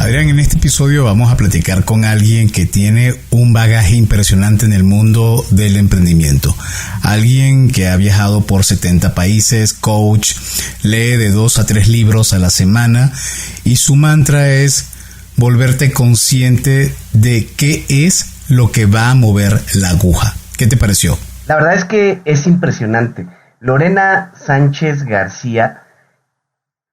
Adrián, en este episodio vamos a platicar con alguien que tiene un bagaje impresionante en el mundo del emprendimiento. Alguien que ha viajado por 70 países, coach, lee de 2 a 3 libros a la semana y su mantra es volverte consciente de qué es lo que va a mover la aguja. ¿Qué te pareció? La verdad es que es impresionante. Lorena Sánchez García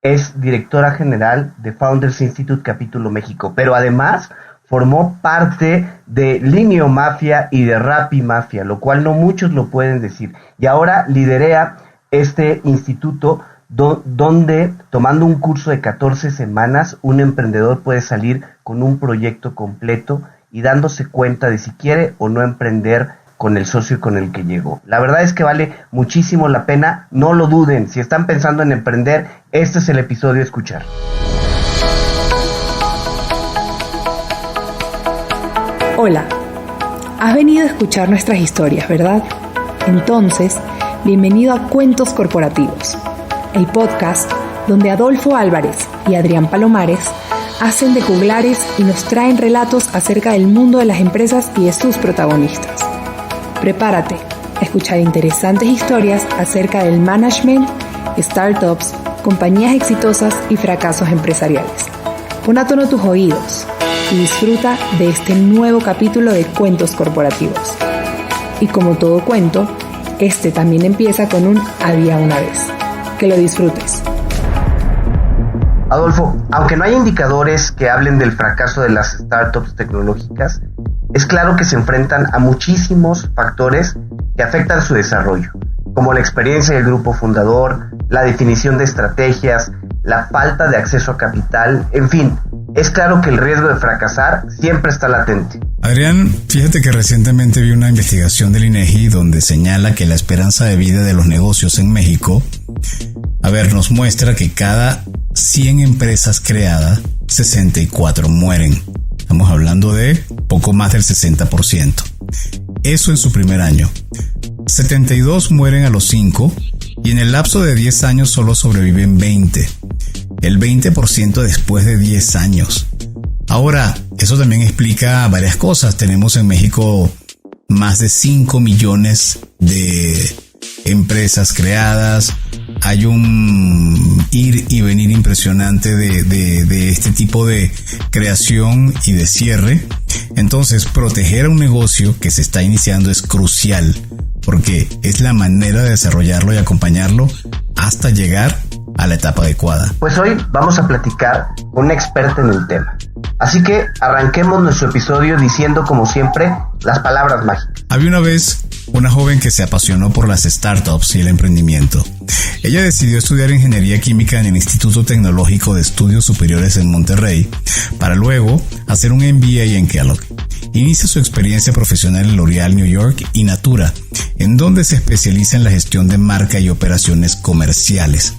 es directora general de Founders Institute Capítulo México, pero además formó parte de Linio Mafia y de Rappi Mafia, lo cual no muchos lo pueden decir. Y ahora liderea este instituto donde, tomando un curso de 14 semanas, un emprendedor puede salir con un proyecto completo y dándose cuenta de si quiere o no emprender con el socio con el que llegó. La verdad es que vale muchísimo la pena, no lo duden. Si están pensando en emprender, este es el episodio a escuchar. Hola, has venido a escuchar nuestras historias, ¿verdad? Entonces, bienvenido a Cuentos Corporativos, el podcast donde Adolfo Álvarez y Adrián Palomares hacen de juglares y nos traen relatos acerca del mundo de las empresas y de sus protagonistas. Prepárate a escuchar interesantes historias acerca del management, startups, compañías exitosas y fracasos empresariales. Pon a tono tus oídos y disfruta de este nuevo capítulo de Cuentos Corporativos. Y como todo cuento, este también empieza con un había una vez. Que lo disfrutes. Adolfo, aunque no hay indicadores que hablen del fracaso de las startups tecnológicas, es claro que se enfrentan a muchísimos factores que afectan su desarrollo, como la experiencia del grupo fundador, la definición de estrategias, la falta de acceso a capital, en fin, es claro que el riesgo de fracasar siempre está latente. Adrián, fíjate que recientemente vi una investigación del INEGI donde señala que la esperanza de vida de los negocios en México, nos muestra que cada 100 empresas creadas, 64 mueren. Estamos hablando de poco más del 60%. Eso en su primer año. 72 mueren a los 5 y en el lapso de 10 años solo sobreviven 20. El 20% después de 10 años. Ahora, eso también explica varias cosas. Tenemos en México más de 5 millones de empresas creadas. Hay un ir y venir impresionante de este tipo de creación y de cierre. Entonces, proteger a un negocio que se está iniciando es crucial, porque es la manera de desarrollarlo y acompañarlo hasta llegar a la etapa adecuada. Pues hoy vamos a platicar con una experta en el tema. Así que arranquemos nuestro episodio diciendo, como siempre, las palabras mágicas. Había una vez una joven que se apasionó por las startups y el emprendimiento. Ella decidió estudiar ingeniería química en el Instituto Tecnológico de Estudios Superiores en Monterrey, para luego hacer un MBA en Kellogg. Inicia su experiencia profesional en L'Oréal New York y Natura, en donde se especializa en la gestión de marca y operaciones comerciales.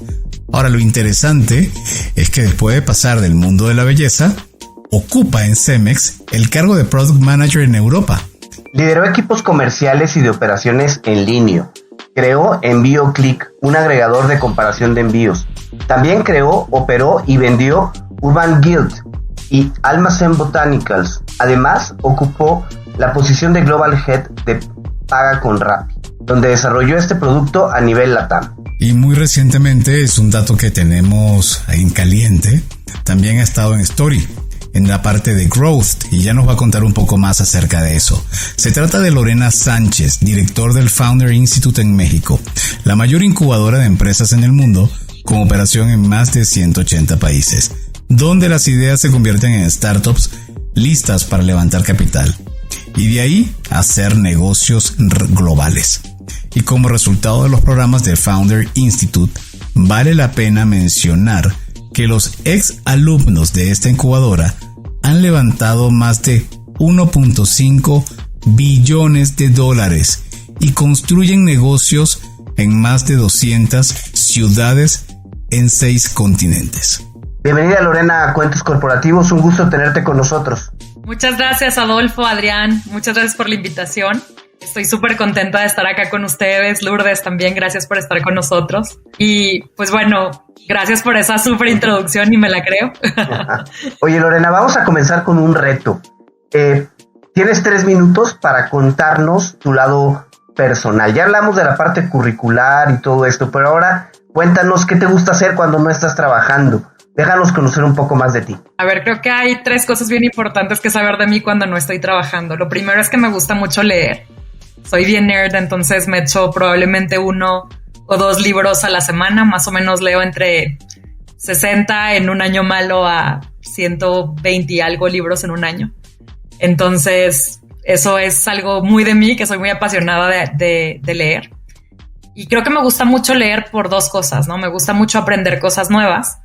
Ahora, lo interesante es que después de pasar del mundo de la belleza, ocupa en Cemex el cargo de Product Manager en Europa. Lideró equipos comerciales y de operaciones en línea. Creó EnvíoClick, un agregador de comparación de envíos. También creó, operó y vendió Urban Guild y Almacén Botanicals. Además, ocupó la posición de Global Head de Paga con Rappi, donde desarrolló este producto a nivel LATAM. Y muy recientemente, es un dato que tenemos en caliente, también ha estado en Story, en la parte de Growth, y ya nos va a contar un poco más acerca de eso. Se trata de Lorena Sánchez, director del Founder Institute en México, la mayor incubadora de empresas en el mundo, con operación en más de 180 países, donde las ideas se convierten en startups listas para levantar capital, y de ahí hacer negocios globales. Y como resultado de los programas del Founder Institute, vale la pena mencionar que los ex alumnos de esta incubadora han levantado más de 1.5 billones de dólares y construyen negocios en más de 200 ciudades en 6 continentes. Bienvenida, Lorena, a Cuentos Corporativos, un gusto tenerte con nosotros. Muchas gracias, Adolfo, Adrián, muchas gracias por la invitación. Estoy súper contenta de estar acá con ustedes. Lourdes, también gracias por estar con nosotros. Y pues bueno, gracias por esa súper introducción y me la creo. Oye, Lorena, vamos a comenzar con un reto. Tienes 3 minutos para contarnos tu lado personal. Ya hablamos de la parte curricular y todo esto, pero ahora cuéntanos qué te gusta hacer cuando no estás trabajando. Déjanos conocer un poco más de ti. A ver, creo que hay 3 cosas bien importantes que saber de mí cuando no estoy trabajando. Lo primero es que me gusta mucho leer. Soy bien nerd, entonces me echo probablemente 1 o 2 libros a la semana. Más o menos leo entre 60 en un año malo a 120 y algo libros en un año. Entonces, eso es algo muy de mí, que soy muy apasionada de leer. Y creo que me gusta mucho leer por 2 cosas, ¿no? Me gusta mucho aprender cosas nuevas.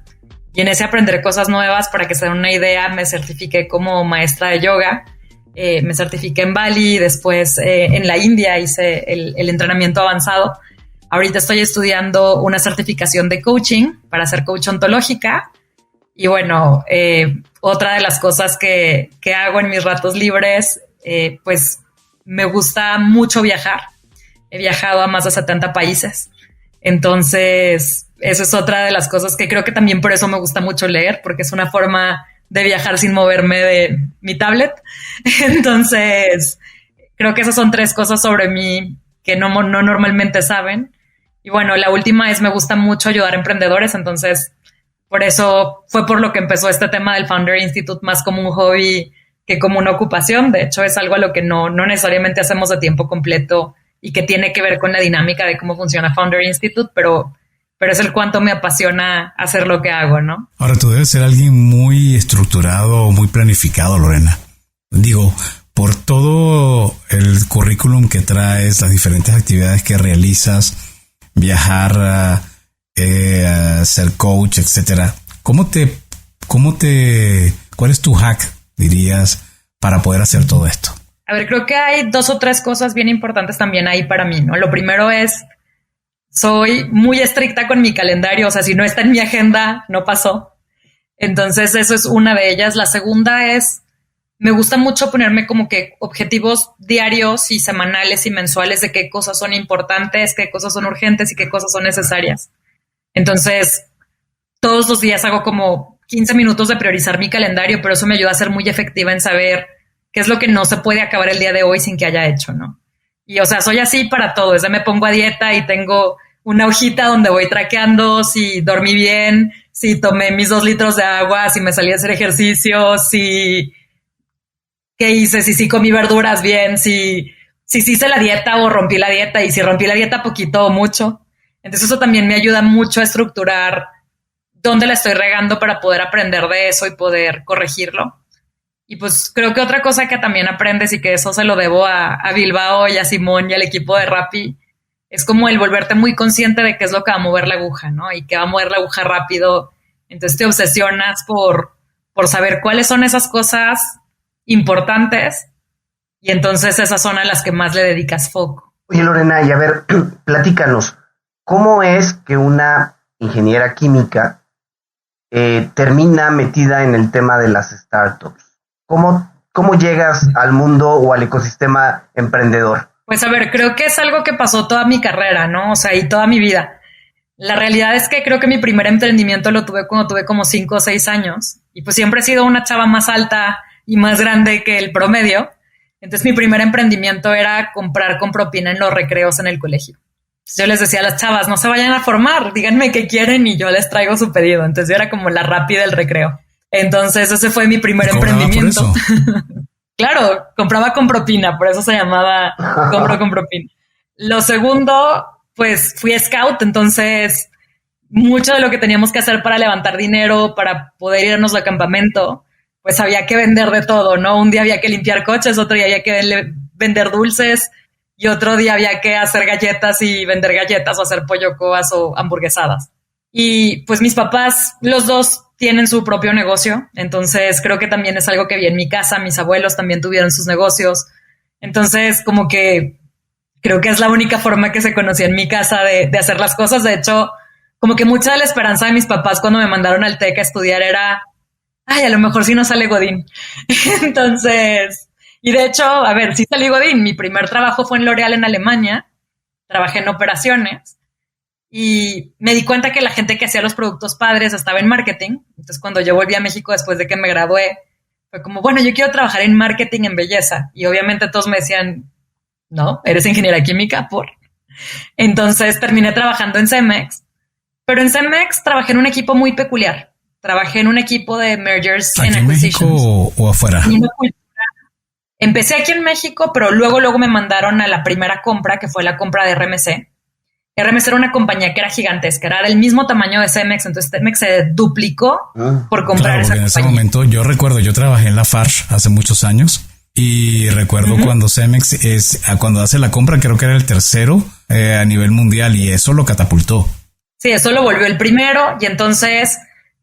Y en ese aprender cosas nuevas, para que se den una idea, me certifiqué como maestra de yoga. Me certifiqué en Bali, después en la India hice el entrenamiento avanzado. Ahorita estoy estudiando una certificación de coaching para ser coach ontológica. Y bueno, otra de las cosas que hago en mis ratos libres, pues me gusta mucho viajar. He viajado a más de 70 países. Entonces, eso es otra de las cosas que creo que también por eso me gusta mucho leer, porque es una forma de viajar sin moverme de mi tablet. Entonces, creo que esas son 3 cosas sobre mí que no normalmente saben. Y bueno, la última es me gusta mucho ayudar a emprendedores. Entonces, por eso fue por lo que empezó este tema del Founder Institute más como un hobby que como una ocupación. De hecho, es algo a lo que no necesariamente hacemos de tiempo completo y que tiene que ver con la dinámica de cómo funciona Founder Institute, pero es el cuánto me apasiona hacer lo que hago, ¿no? Ahora, tú debes ser alguien muy estructurado, muy planificado, Lorena. Digo, por todo el currículum que traes, las diferentes actividades que realizas, viajar, ser coach, etcétera. ¿Cuál es tu hack, dirías, para poder hacer todo esto? A ver, creo que hay 2 o 3 cosas bien importantes también ahí para mí, ¿no? Lo primero es, soy muy estricta con mi calendario, o sea, si no está en mi agenda, no pasó. Entonces, eso es una de ellas. La segunda es, me gusta mucho ponerme como que objetivos diarios y semanales y mensuales de qué cosas son importantes, qué cosas son urgentes y qué cosas son necesarias. Entonces, todos los días hago como 15 minutos de priorizar mi calendario, pero eso me ayuda a ser muy efectiva en saber qué es lo que no se puede acabar el día de hoy sin que haya hecho, ¿no? Y, o sea, soy así para todo. Desde me pongo a dieta y tengo una hojita donde voy traqueando si dormí bien, si tomé mis 2 litros de agua, si me salí a hacer ejercicio, qué hice, si comí verduras bien, si hice la dieta o rompí la dieta, y si rompí la dieta poquito o mucho. Entonces eso también me ayuda mucho a estructurar dónde la estoy regando para poder aprender de eso y poder corregirlo. Y pues creo que otra cosa que también aprendes, y que eso se lo debo a Bilbao y a Simón y al equipo de Rappi, es como el volverte muy consciente de qué es lo que va a mover la aguja, ¿no? Y que va a mover la aguja rápido. Entonces te obsesionas por saber cuáles son esas cosas importantes, y entonces esas son a las que más le dedicas foco. Oye, Lorena, y a ver, platícanos, ¿cómo es que una ingeniera química termina metida en el tema de las startups? ¿Cómo llegas al mundo o al ecosistema emprendedor? Pues a ver, creo que es algo que pasó toda mi carrera, ¿no? O sea, y toda mi vida. La realidad es que creo que mi primer emprendimiento lo tuve cuando tuve como 5 o 6 años. Y pues siempre he sido una chava más alta y más grande que el promedio. Entonces mi primer emprendimiento era comprar con propina en los recreos en el colegio. Entonces yo les decía a las chavas, no se vayan a formar, díganme qué quieren y yo les traigo su pedido. Entonces yo era como la Rappi del recreo. Entonces ese fue mi primer emprendimiento. Claro, compraba con propina, por eso se llamaba compro con propina. Lo segundo, pues fui scout, entonces mucho de lo que teníamos que hacer para levantar dinero, para poder irnos al campamento, pues había que vender de todo, ¿no? Un día había que limpiar coches, otro día había que vender dulces y otro día había que hacer galletas y vender galletas o hacer pollo coas o hamburguesadas. Y pues mis papás, los dos tienen su propio negocio, entonces creo que también es algo que vi en mi casa. Mis abuelos también tuvieron sus negocios, entonces como que creo que es la única forma que se conocía en mi casa de hacer las cosas. De hecho, como que mucha de la esperanza de mis papás cuando me mandaron al TEC a estudiar era, ay, a lo mejor sí no sale Godín. Entonces Y de hecho, a ver, sí salí godín. Mi primer trabajo fue en L'Oréal en Alemania. Trabajé en operaciones y me di cuenta que la gente que hacía los productos padres estaba en marketing. Entonces, cuando yo volví a México después de que me gradué, fue como, bueno, yo quiero trabajar en marketing en belleza. Y obviamente todos me decían, no, eres ingeniera química, por. Entonces terminé trabajando en Cemex. Pero en Cemex trabajé en un equipo muy peculiar. Trabajé en un equipo de mergers and acquisitions. ¿En México o afuera? Empecé aquí en México, pero luego me mandaron a la primera compra, que fue la compra de RMC. RMC era una compañía que era gigantesca, era del mismo tamaño de Cemex, entonces Cemex se duplicó por comprar esa compañía. En ese momento, yo recuerdo, yo trabajé en Lafarge hace muchos años y recuerdo cuando Cemex cuando hace la compra, creo que era el tercero a nivel mundial y eso lo catapultó. Sí, eso lo volvió el primero y entonces,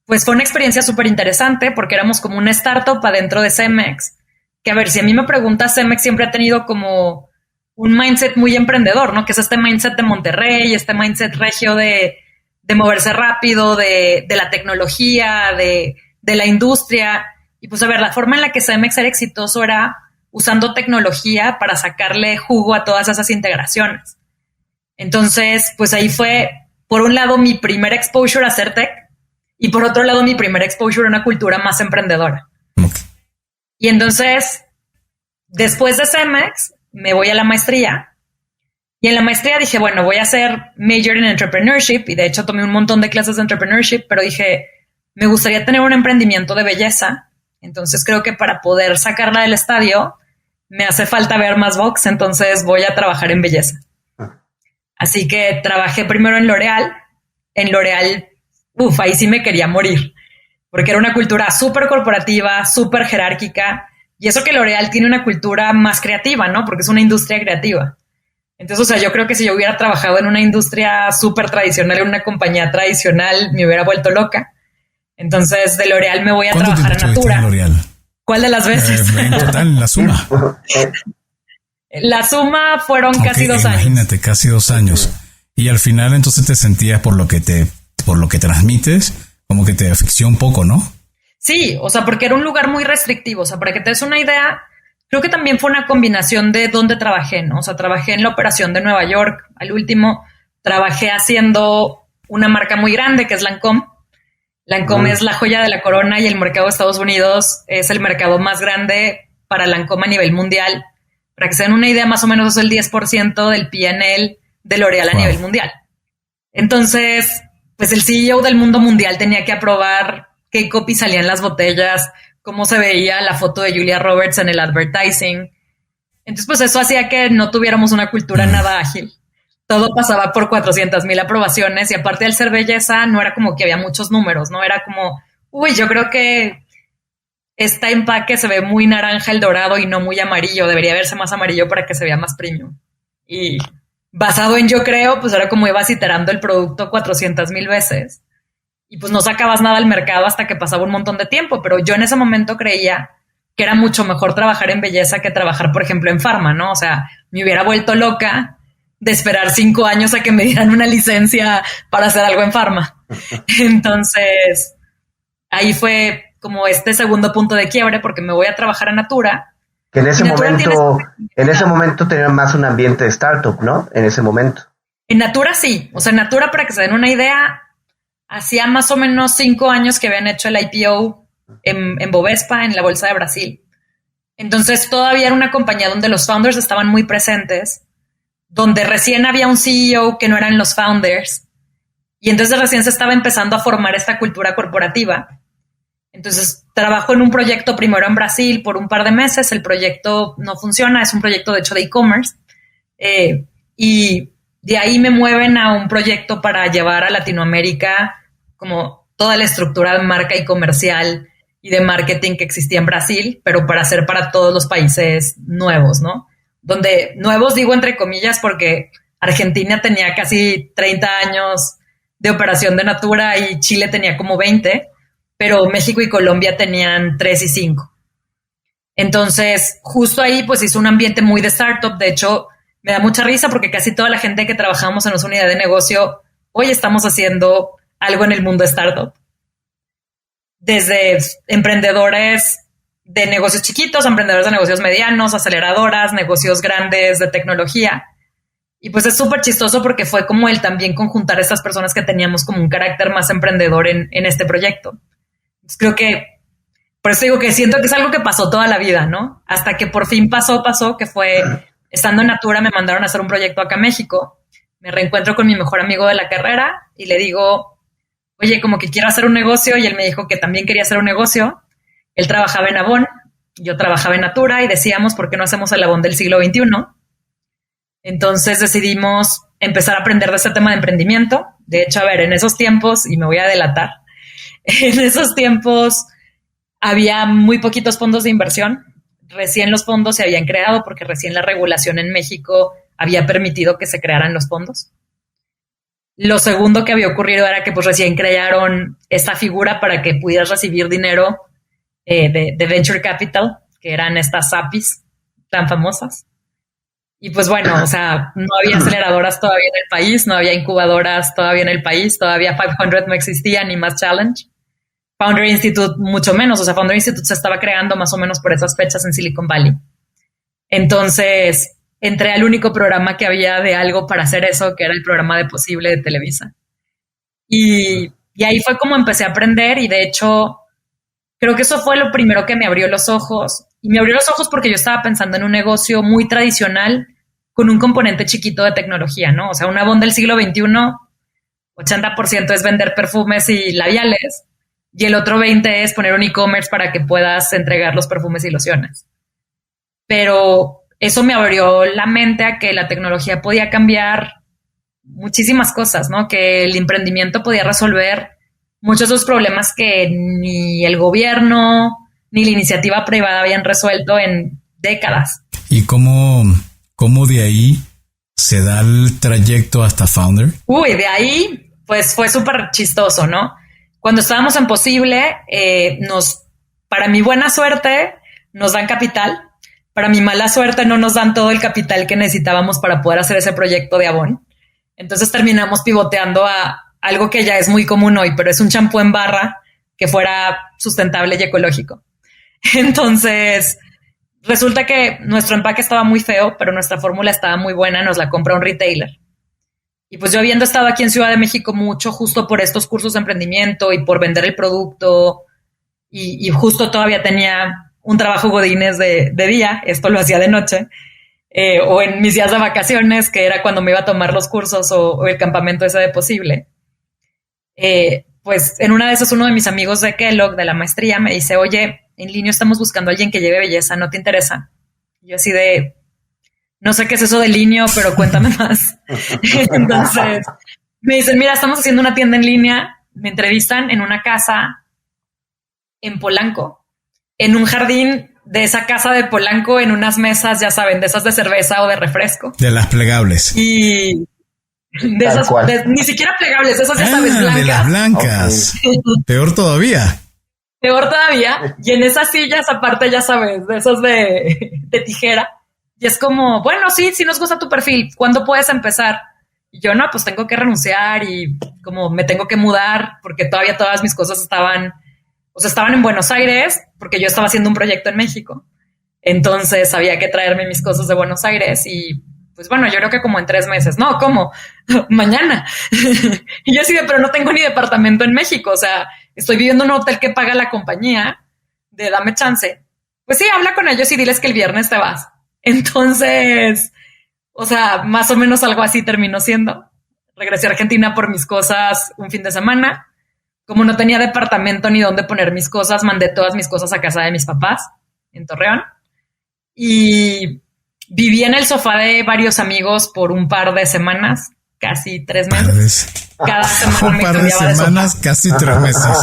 pues fue una experiencia súper interesante porque éramos como una startup adentro de Cemex. Que a ver, si a mí me preguntas, Cemex siempre ha tenido como un mindset muy emprendedor, ¿no? Que es este mindset de Monterrey, este mindset regio de moverse rápido, de la tecnología, de la industria. Y pues a ver, la forma en la que Cemex era exitoso era usando tecnología para sacarle jugo a todas esas integraciones. Entonces, pues ahí fue, por un lado, mi primer exposure a hacer tech y por otro lado, mi primer exposure a una cultura más emprendedora. Okay. Y entonces, después de Cemex, me voy a la maestría. Y en la maestría dije, bueno, voy a hacer major en entrepreneurship. Y de hecho tomé un montón de clases de entrepreneurship, pero dije, me gustaría tener un emprendimiento de belleza. Entonces creo que para poder sacarla del estadio, me hace falta ver más box. Entonces voy a trabajar en belleza. Así que trabajé primero en L'Oréal. En L'Oréal, ahí sí me quería morir. Porque era una cultura súper corporativa, súper jerárquica. Y eso que L'Oréal tiene una cultura más creativa, ¿no? Porque es una industria creativa. Entonces, o sea, yo creo que si yo hubiera trabajado en una industria súper tradicional, en una compañía tradicional, me hubiera vuelto loca. Entonces, de L'Oréal me voy a trabajar a Natura. ¿Cuál de las veces? En total, la suma. La suma fueron casi 2 años. Imagínate, casi 2 años. Y al final, entonces te sentías por lo que transmites, como que te asfixió un poco, ¿no? Sí, o sea, porque era un lugar muy restrictivo. O sea, para que te des una idea, creo que también fue una combinación de dónde trabajé, ¿no? O sea, trabajé en la operación de Nueva York. Al último, trabajé haciendo una marca muy grande que es Lancôme. Lancôme es la joya de la corona y el mercado de Estados Unidos es el mercado más grande para Lancôme a nivel mundial. Para que se den una idea, más o menos es el 10% del P&L de L'Oréal a nivel mundial. Entonces, pues el CEO del mundo mundial tenía que aprobar qué copy salía en las botellas, cómo se veía la foto de Julia Roberts en el advertising. Entonces, pues eso hacía que no tuviéramos una cultura nada ágil. Todo pasaba por 400,000 aprobaciones y aparte al ser belleza no era como que había muchos números, ¿no? Era como, yo creo que este empaque se ve muy naranja el dorado y no muy amarillo. Debería verse más amarillo para que se vea más premium. Y basado en yo creo, pues era como ibas iterando el producto 400,000 veces. Y pues no sacabas nada al mercado hasta que pasaba un montón de tiempo. Pero yo en ese momento creía que era mucho mejor trabajar en belleza que trabajar, por ejemplo, en farma, ¿no? O sea, me hubiera vuelto loca de esperar 5 años a que me dieran una licencia para hacer algo en farma. Entonces, ahí fue como este segundo punto de quiebre porque me voy a trabajar a Natura. Que en ese momento tenía más un ambiente de startup, ¿no? En ese momento. En Natura sí. O sea, en Natura, para que se den una idea, hacía más o menos 5 años que habían hecho el IPO en Bovespa, en la Bolsa de Brasil. Entonces todavía era una compañía donde los founders estaban muy presentes, donde recién había un CEO que no eran los founders, y entonces recién se estaba empezando a formar esta cultura corporativa. Entonces trabajo en un proyecto primero en Brasil por un par de meses, el proyecto no funciona, es un proyecto de hecho de e-commerce, y de ahí me mueven a un proyecto para llevar a Latinoamérica como toda la estructura de marca y comercial y de marketing que existía en Brasil, pero para hacer para todos los países nuevos, ¿no? Donde nuevos digo entre comillas porque Argentina tenía casi 30 años de operación de Natura y Chile tenía como 20, pero México y Colombia tenían 3 y 5. Entonces, justo ahí pues hizo un ambiente muy de startup. De hecho, me da mucha risa porque casi toda la gente que trabajamos en nuestra unidad de negocio, hoy estamos haciendo algo en el mundo startup. Desde emprendedores de negocios chiquitos, emprendedores de negocios medianos, aceleradoras, negocios grandes de tecnología. Y pues es súper chistoso porque fue como el también conjuntar a estas personas que teníamos como un carácter más emprendedor en este proyecto. Entonces creo que, por eso digo que siento que es algo que pasó toda la vida, ¿no? Hasta que por fin pasó, que fue, estando en Natura, me mandaron a hacer un proyecto acá a México. Me reencuentro con mi mejor amigo de la carrera y le digo, oye, como que quiero hacer un negocio, y él me dijo que también quería hacer un negocio. Él trabajaba en Avon, yo trabajaba en Natura, y decíamos, ¿por qué no hacemos el Avon del siglo XXI? Entonces decidimos empezar a aprender de ese tema de emprendimiento. De hecho, a ver, en esos tiempos, y me voy a delatar, en esos tiempos había muy poquitos fondos de inversión. Recién los fondos se habían creado porque recién la regulación en México había permitido que se crearan los fondos. Lo segundo que había ocurrido era que pues recién crearon esta figura para que pudieras recibir dinero de Venture Capital, que eran estas APIs tan famosas. Y pues bueno, o sea, no había aceleradoras todavía en el país, no había incubadoras todavía en el país, todavía 500 no existía, ni más Challenge. Founder Institute mucho menos, o sea, Founder Institute se estaba creando más o menos por esas fechas en Silicon Valley. Entonces, entré al único programa que había de algo para hacer eso, que era el programa de Posible de Televisa. Y ahí fue como empecé a aprender, y de hecho, creo que eso fue lo primero que me abrió los ojos. Y me abrió los ojos porque yo estaba pensando en un negocio muy tradicional con un componente chiquito de tecnología, ¿no? O sea, una Avon del siglo XXI, 80% es vender perfumes y labiales, y el otro 20% es poner un e-commerce para que puedas entregar los perfumes y lociones. Pero eso me abrió la mente a que la tecnología podía cambiar muchísimas cosas, ¿no? Que el emprendimiento podía resolver muchos de los problemas que ni el gobierno ni la iniciativa privada habían resuelto en décadas. ¿Y cómo de ahí se da el trayecto hasta Founder? De ahí pues fue súper chistoso, ¿no? Cuando estábamos en Posible, para mi buena suerte, nos dan capital. Para mi mala suerte, no nos dan todo el capital que necesitábamos para poder hacer ese proyecto de Avon. Entonces terminamos pivoteando a algo que ya es muy común hoy, pero es un champú en barra que fuera sustentable y ecológico. Entonces, resulta que nuestro empaque estaba muy feo, pero nuestra fórmula estaba muy buena, nos la compra un retailer. Y pues yo, habiendo estado aquí en Ciudad de México mucho, justo por estos cursos de emprendimiento y por vender el producto, y justo todavía tenía un trabajo godínez de día, esto lo hacía de noche, o en mis días de vacaciones, que era cuando me iba a tomar los cursos o el campamento ese de Posible. Pues en una de esas, uno de mis amigos de Kellogg, de la maestría, me dice, oye, en línea estamos buscando a alguien que lleve belleza, ¿no te interesa? Y yo así de, no sé qué es eso de línea, pero cuéntame más. Entonces me dicen, mira, estamos haciendo una tienda en línea, me entrevistan en una casa en Polanco, en un jardín de esa casa de Polanco, en unas mesas, ya saben, de esas de cerveza o de refresco. De las plegables. Y de esas, ni siquiera plegables, esas ya sabes, blancas. De las blancas. Okay. Peor todavía. Peor todavía. Y en esas sillas, aparte, ya sabes, de esas de tijera. Y es como, bueno, sí nos gusta tu perfil. ¿Cuándo puedes empezar? Y yo, no, pues tengo que renunciar y como me tengo que mudar porque todavía todas mis cosas estaban en Buenos Aires porque yo estaba haciendo un proyecto en México. Entonces había que traerme mis cosas de Buenos Aires y pues bueno, yo creo que como en 3 meses. No, ¿cómo? Mañana. Y yo sí, pero no tengo ni departamento en México. O sea, estoy viviendo en un hotel que paga la compañía de dame chance. Pues sí, habla con ellos y diles que el viernes te vas. Entonces, o sea, más o menos algo así terminó siendo. Regresé a Argentina por mis cosas un fin de semana. Como no tenía departamento ni dónde poner mis cosas, mandé todas mis cosas a casa de mis papás en Torreón. Y viví en el sofá de varios amigos por un par de semanas, casi 3 meses. Cada semana un par de semanas, casi 3 meses.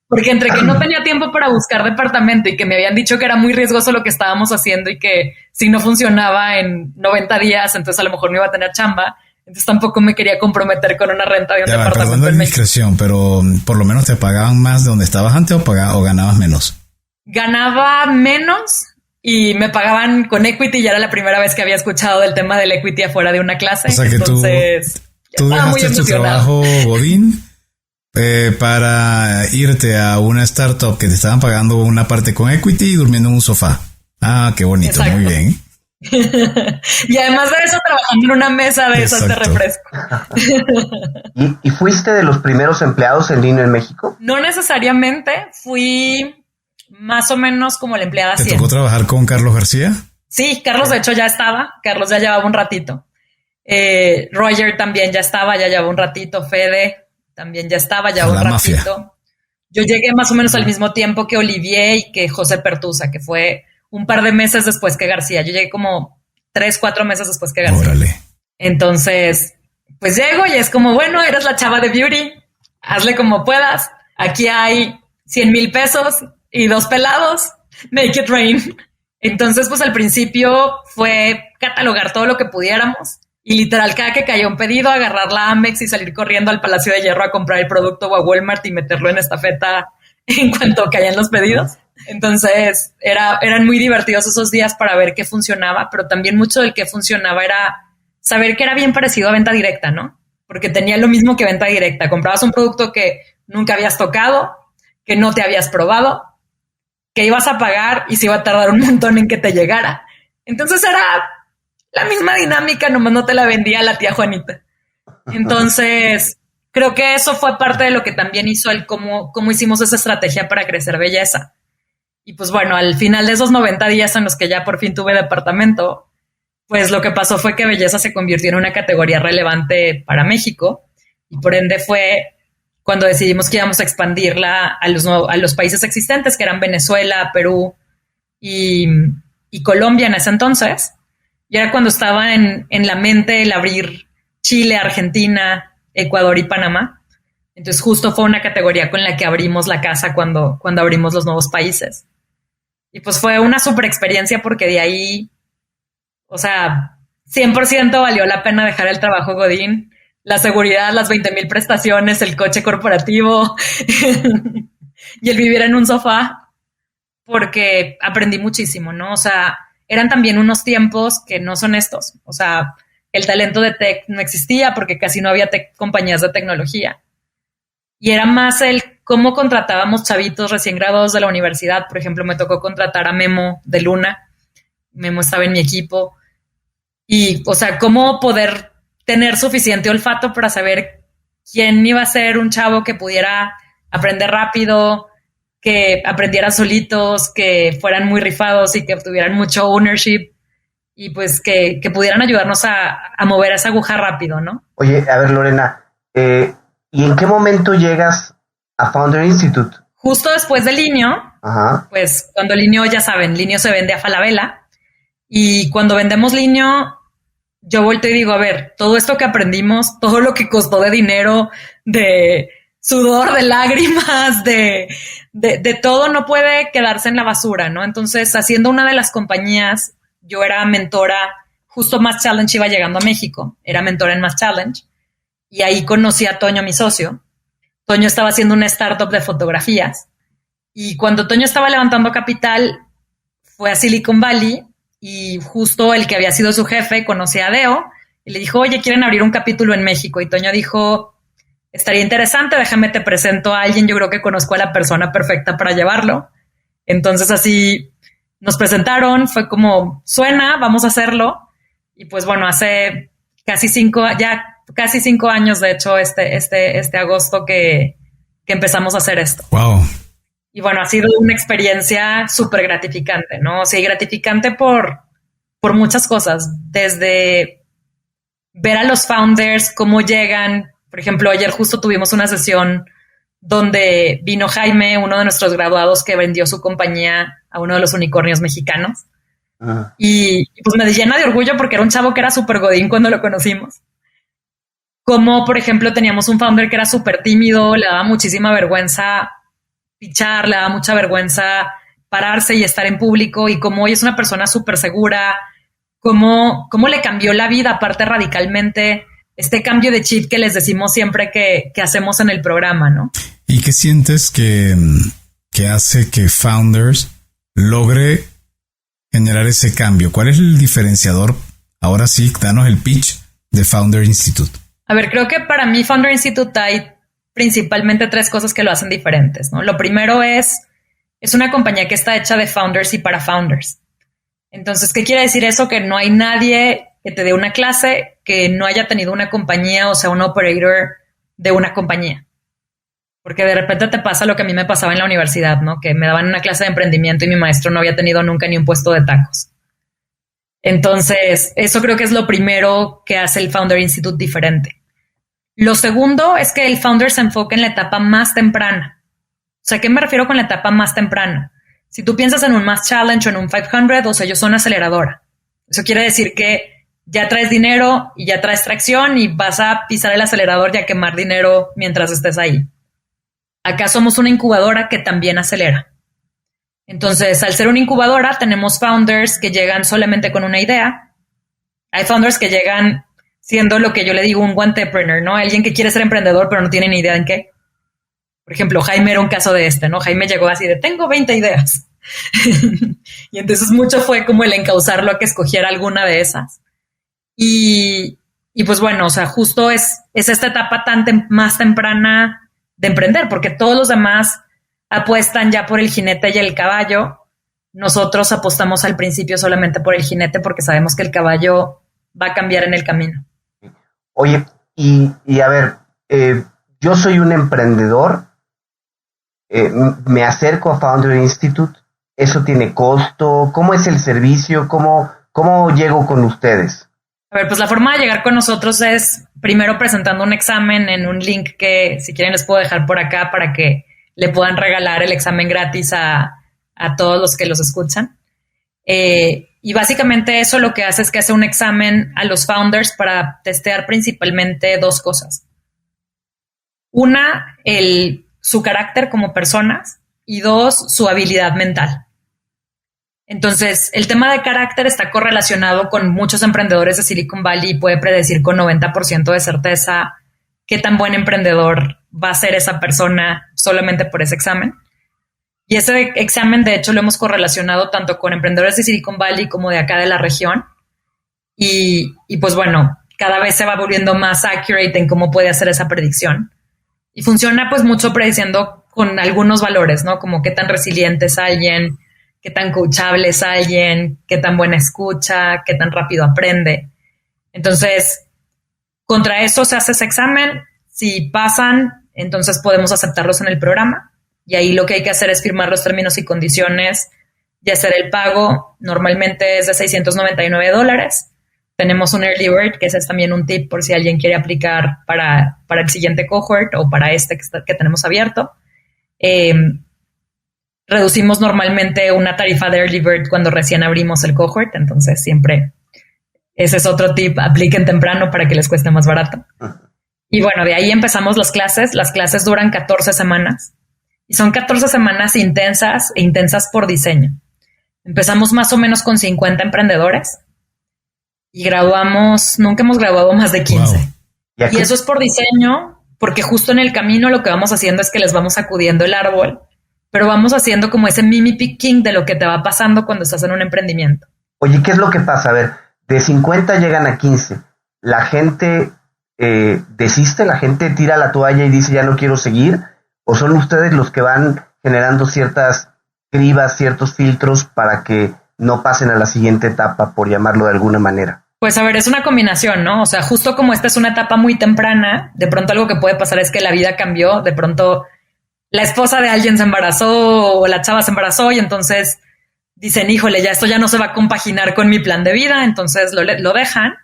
Porque entre que no tenía tiempo para buscar departamento y que me habían dicho que era muy riesgoso lo que estábamos haciendo y que si no funcionaba en 90 días, entonces a lo mejor no iba a tener chamba. Entonces tampoco me quería comprometer con una renta de un departamento. Perdón la indiscreción, pero por lo menos te pagaban más de donde estabas antes o ganabas menos. Ganaba menos y me pagaban con equity. Y ya era la primera vez que había escuchado del tema del equity afuera de una clase. O sea que entonces, tú dejaste tu trabajo godín para irte a una startup que te estaban pagando una parte con equity y durmiendo en un sofá. Ah, qué bonito. Exacto. Muy bien. Y además de eso, trabajando en una mesa de esas de refresco. ¿Y fuiste de los primeros empleados en Linio en México? No necesariamente, fui más o menos como la empleada 100. ¿Te tocó trabajar con Carlos García? Sí, Carlos de hecho ya estaba. Carlos ya llevaba un ratito. Roger también ya estaba, ya llevaba un ratito. Fede también ya estaba, ya un ratito. Mafia. Yo llegué más o menos al mismo tiempo que Olivier y que José Pertusa, que fue un par de meses después que García. Yo llegué como 3-4 meses después que García. Órale. Entonces, pues llego y es como, bueno, eres la chava de beauty, hazle como puedas. Aquí hay 100,000 pesos y 2 pelados, make it rain. Entonces, pues al principio fue catalogar todo lo que pudiéramos y literal cada que cayó un pedido, agarrar la Amex y salir corriendo al Palacio de Hierro a comprar el producto o a Walmart y meterlo en estafeta en cuanto caían los pedidos. Entonces eran muy divertidos esos días para ver qué funcionaba, pero también mucho del que funcionaba era saber que era bien parecido a venta directa, ¿no? Porque tenía lo mismo que venta directa. Comprabas un producto que nunca habías tocado, que no te habías probado, que ibas a pagar y se iba a tardar un montón en que te llegara. Entonces era la misma dinámica, nomás no te la vendía la tía Juanita. Entonces creo que eso fue parte de lo que también hizo el cómo hicimos esa estrategia para crecer belleza. Y pues bueno, al final de esos 90 días en los que ya por fin tuve departamento, pues lo que pasó fue que belleza se convirtió en una categoría relevante para México y por ende fue cuando decidimos que íbamos a expandirla a los países existentes, que eran Venezuela, Perú y Colombia en ese entonces. Y era cuando estaba en la mente el abrir Chile, Argentina, Ecuador y Panamá. Entonces justo fue una categoría con la que abrimos la casa cuando abrimos los nuevos países. Y pues fue una súper experiencia porque de ahí, o sea, 100% valió la pena dejar el trabajo godín, la seguridad, las 20,000 prestaciones, el coche corporativo y el vivir en un sofá, porque aprendí muchísimo, ¿no? O sea, eran también unos tiempos que no son estos. O sea, el talento de tech no existía porque casi no había compañías de tecnología. Y era más el cómo contratábamos chavitos recién graduados de la universidad. Por ejemplo, me tocó contratar a Memo de Luna. Memo estaba en mi equipo. Y, o sea, cómo poder tener suficiente olfato para saber quién iba a ser un chavo que pudiera aprender rápido, que aprendieran solitos, que fueran muy rifados y que tuvieran mucho ownership y pues que pudieran ayudarnos a mover esa aguja rápido, ¿no? Oye, a ver, Lorena, ¿y en qué momento llegas a Founder Institute? Justo después de Linio. Ajá. Pues cuando Linio, ya saben, Linio se vende a Falabella y cuando vendemos Linio, yo volteo y digo, a ver, todo esto que aprendimos, todo lo que costó de dinero, de sudor, de lágrimas, de todo no puede quedarse en la basura, ¿no? Entonces, haciendo una de las compañías, yo era mentora, justo Mass Challenge iba llegando a México, era mentora en Mass Challenge, y ahí conocí a Toño, mi socio. Toño estaba haciendo una startup de fotografías, y cuando Toño estaba levantando capital, fue a Silicon Valley, y justo el que había sido su jefe conocía a Deo, y le dijo, oye, quieren abrir un capítulo en México, y Toño dijo, estaría interesante, déjame te presento a alguien, yo creo que conozco a la persona perfecta para llevarlo. Entonces así nos presentaron, fue como, suena, vamos a hacerlo. Y pues bueno, hace casi 5 años, de hecho, este agosto que empezamos a hacer esto. Wow. Y bueno, ha sido una experiencia súper gratificante, ¿no? O sea, gratificante por muchas cosas, desde ver a los founders, cómo llegan. Por ejemplo, ayer justo tuvimos una sesión donde vino Jaime, uno de nuestros graduados que vendió su compañía a uno de los unicornios mexicanos. Ah. Y pues me llena de orgullo porque era un chavo que era súper godín cuando lo conocimos. Como, por ejemplo, teníamos un founder que era súper tímido, le daba muchísima vergüenza pichar, le daba mucha vergüenza pararse y estar en público, y como hoy es una persona súper segura, cómo le cambió la vida, aparte radicalmente, este cambio de chip que les decimos siempre que hacemos en el programa, ¿no? ¿Y qué sientes que hace que Founders logre generar ese cambio? ¿Cuál es el diferenciador? Ahora sí, danos el pitch de Founder Institute. A ver, creo que para mí Founder Institute hay principalmente 3 cosas que lo hacen diferentes, ¿no? Lo primero es una compañía que está hecha de founders y para founders. Entonces, ¿qué quiere decir eso? Que no hay nadie que te dé una clase que no haya tenido una compañía o sea un operator de una compañía. Porque de repente te pasa lo que a mí me pasaba en la universidad, ¿no? Que me daban una clase de emprendimiento y mi maestro no había tenido nunca ni un puesto de tacos. Entonces, eso creo que es lo primero que hace el Founder Institute diferente. Lo segundo es que el Founder se enfoca en la etapa más temprana. O sea, ¿qué me refiero con la etapa más temprana? Si tú piensas en un Mass Challenge o en un 500, o sea, yo soy una aceleradora. Eso quiere decir que ya traes dinero y ya traes tracción y vas a pisar el acelerador y a quemar dinero mientras estés ahí. Acá somos una incubadora que también acelera. Entonces, al ser una incubadora, tenemos founders que llegan solamente con una idea. Hay founders que llegan siendo lo que yo le digo un entrepreneur, ¿no? Alguien que quiere ser emprendedor, pero no tiene ni idea en qué. Por ejemplo, Jaime era un caso de ¿no? Jaime llegó así de, tengo 20 ideas. Y entonces mucho fue como el encauzarlo a que escogiera alguna de esas. Y pues bueno, o sea, justo es esta etapa más temprana de emprender, porque todos los demás apuestan ya por el jinete y el caballo. Nosotros apostamos al principio solamente por el jinete porque sabemos que el caballo va a cambiar en el camino. Oye, y a ver, yo soy un emprendedor, me acerco a Founder Institute, ¿eso tiene costo? ¿Cómo es el servicio? ¿Cómo llego con ustedes? A ver, pues la forma de llegar con nosotros es primero presentando un examen en un link que si quieren les puedo dejar por acá para que le puedan regalar el examen gratis a todos los que los escuchan. Y básicamente eso lo que hace es que hace un examen a los founders para testear principalmente 2 cosas. Una, su carácter como personas y 2, su habilidad mental. Entonces, el tema de carácter está correlacionado con muchos emprendedores de Silicon Valley y puede predecir con 90% de certeza qué tan buen emprendedor va a ser esa persona solamente por ese examen. Y ese examen, de hecho, lo hemos correlacionado tanto con emprendedores de Silicon Valley como de acá de la región. Y pues bueno, cada vez se va volviendo más accurate en cómo puede hacer esa predicción. Y funciona pues mucho prediciendo con algunos valores, ¿no? Como qué tan resiliente es alguien, qué tan coachable es alguien, qué tan buena escucha, qué tan rápido aprende. Entonces, contra eso se hace ese examen. Si pasan, entonces podemos aceptarlos en el programa. Y ahí lo que hay que hacer es firmar los términos y condiciones y hacer el pago. Normalmente es de $699. Tenemos un early bird, que ese es también un tip por si alguien quiere aplicar para el siguiente cohort o para que tenemos abierto. Reducimos normalmente una tarifa de early bird cuando recién abrimos el cohort, entonces siempre ese es otro tip, apliquen temprano para que les cueste más barato. Y bueno, de ahí empezamos las clases. Las clases duran 14 semanas y son 14 semanas intensas e intensas por diseño. Empezamos más o menos con 50 emprendedores y nunca hemos graduado más de 15. Wow. Y eso es por diseño, porque justo en el camino lo que vamos haciendo es que les vamos sacudiendo el árbol, pero vamos haciendo como ese mini picking de lo que te va pasando cuando estás en un emprendimiento. Oye, ¿qué es lo que pasa? A ver, de 50 llegan a 15. La gente desiste, la gente tira la toalla y dice ya no quiero seguir, o son ustedes los que van generando ciertas cribas, ciertos filtros para que no pasen a la siguiente etapa, por llamarlo de alguna manera. Pues a ver, es una combinación, ¿no? O sea, justo como esta es una etapa muy temprana, de pronto algo que puede pasar es que la vida cambió, de pronto la esposa de alguien se embarazó o la chava se embarazó y entonces dicen, híjole, ya esto ya no se va a compaginar con mi plan de vida, entonces lo dejan.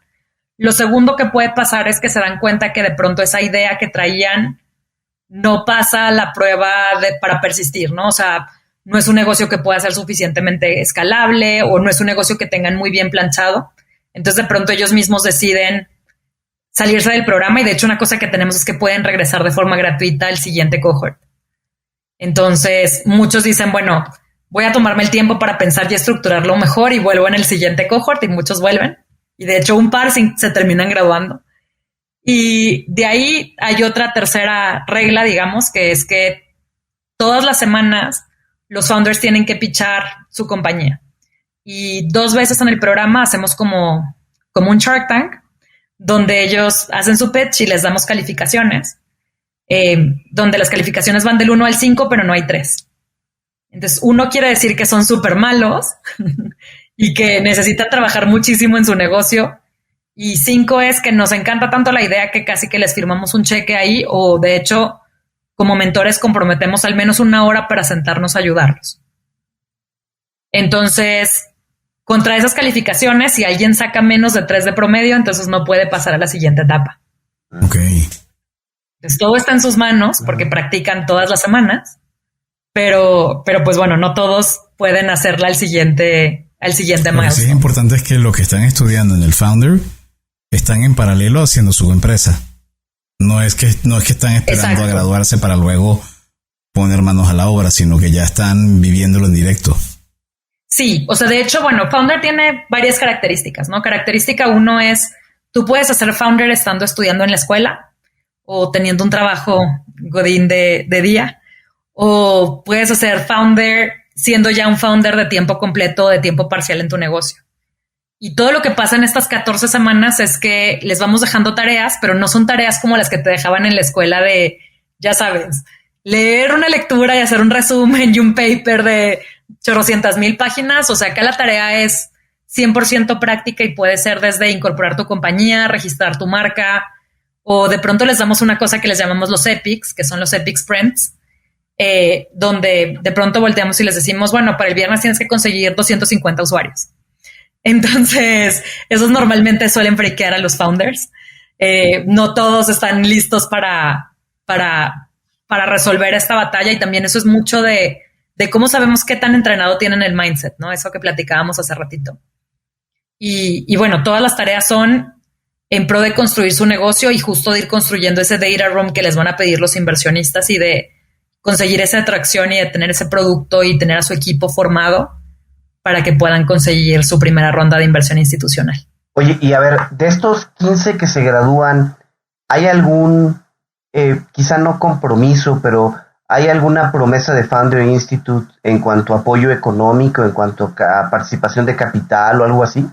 Lo segundo que puede pasar es que se dan cuenta que de pronto esa idea que traían no pasa la prueba para persistir, ¿no? O sea, no es un negocio que pueda ser suficientemente escalable o no es un negocio que tengan muy bien planchado. Entonces, de pronto ellos mismos deciden salirse del programa y de hecho una cosa que tenemos es que pueden regresar de forma gratuita al siguiente cohort. Entonces, muchos dicen, bueno, voy a tomarme el tiempo para pensar y estructurarlo mejor y vuelvo en el siguiente cohort y muchos vuelven. Y de hecho un par se terminan graduando. Y de ahí hay otra tercera regla, digamos, que es que todas las semanas los founders tienen que pitchar su compañía. Y 2 veces en el programa hacemos como un Shark Tank, donde ellos hacen su pitch y les damos calificaciones. donde las calificaciones van del 1 al 5, pero no hay 3. Entonces, 1 quiere decir que son súper malos y que necesitan trabajar muchísimo en su negocio. Y 5 es que nos encanta tanto la idea que casi que les firmamos un cheque ahí, o de hecho, como mentores comprometemos al menos 1 hora para sentarnos a ayudarlos. Entonces, contra esas calificaciones, si alguien saca menos de 3 de promedio, entonces no puede pasar a la siguiente etapa. Ok. Entonces, todo está en sus manos porque practican todas las semanas, pero pues bueno, no todos pueden hacerla al siguiente milestone. Lo que sí es importante es que lo que están estudiando en el Founder están en paralelo haciendo su empresa. No es que están esperando Exacto. a graduarse para luego poner manos a la obra, sino que ya están viviéndolo en directo. Sí, o sea, de hecho, bueno, Founder tiene varias características, ¿no? Característica 1 es, tú puedes hacer Founder estando estudiando en la escuela o teniendo un trabajo godín de día, o puedes hacer Founder siendo ya un Founder de tiempo completo, de tiempo parcial en tu negocio. Y todo lo que pasa en estas 14 semanas es que les vamos dejando tareas, pero no son tareas como las que te dejaban en la escuela de, ya sabes, leer una lectura y hacer un resumen y un paper de 800,000 páginas. O sea, acá la tarea es 100% práctica y puede ser desde incorporar tu compañía, registrar tu marca, o de pronto les damos una cosa que les llamamos los epics, que son los epic sprints, donde de pronto volteamos y les decimos, bueno, para el viernes tienes que conseguir 250 usuarios. Entonces, esos normalmente suelen friquear a los founders. No todos están listos para resolver esta batalla, y también eso es mucho de cómo sabemos qué tan entrenado tienen el mindset, ¿no? Eso que platicábamos hace ratito. Y bueno, todas las tareas son en pro de construir su negocio y justo de ir construyendo ese data room que les van a pedir los inversionistas y de conseguir esa atracción y de tener ese producto y tener a su equipo formado para que puedan conseguir su primera ronda de inversión institucional. Oye, y a ver, de estos 15 que se gradúan, ¿hay algún, quizá no compromiso, pero hay alguna promesa de Founder Institute en cuanto a apoyo económico, en cuanto a participación de capital o algo así?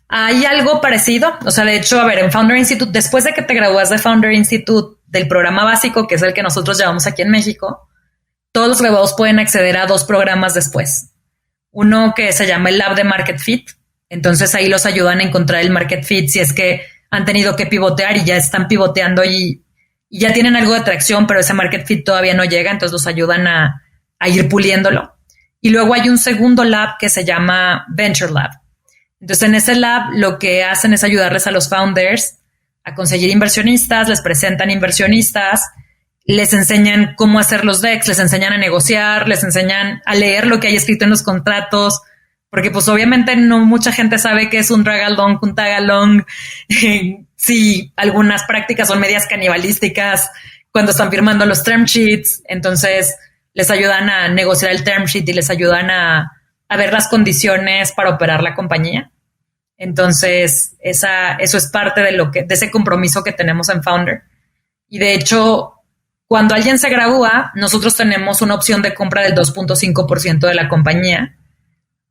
Hay algo parecido. O sea, de hecho, a ver, en Founder Institute, después de que te gradúas de Founder Institute del programa básico, que es el que nosotros llevamos aquí en México, todos los graduados pueden acceder a 2 programas después. Uno que se llama el Lab de Market Fit. Entonces ahí los ayudan a encontrar el Market Fit si es que han tenido que pivotear y ya están pivoteando y ya tienen algo de tracción, pero ese Market Fit todavía no llega. Entonces los ayudan a ir puliéndolo. Y luego hay un segundo lab que se llama Venture Lab. Entonces en ese lab lo que hacen es ayudarles a los founders a conseguir inversionistas, les presentan inversionistas, les enseñan cómo hacer los decks, les enseñan a negociar, les enseñan a leer lo que hay escrito en los contratos, porque pues obviamente no mucha gente sabe qué es un drag along, un tag along, si algunas prácticas son medias canibalísticas cuando están firmando los term sheets. Entonces les ayudan a negociar el term sheet y les ayudan a ver las condiciones para operar la compañía. Entonces eso es parte de ese compromiso que tenemos en Founder. Y de hecho, cuando alguien se gradúa, nosotros tenemos una opción de compra del 2.5% de la compañía,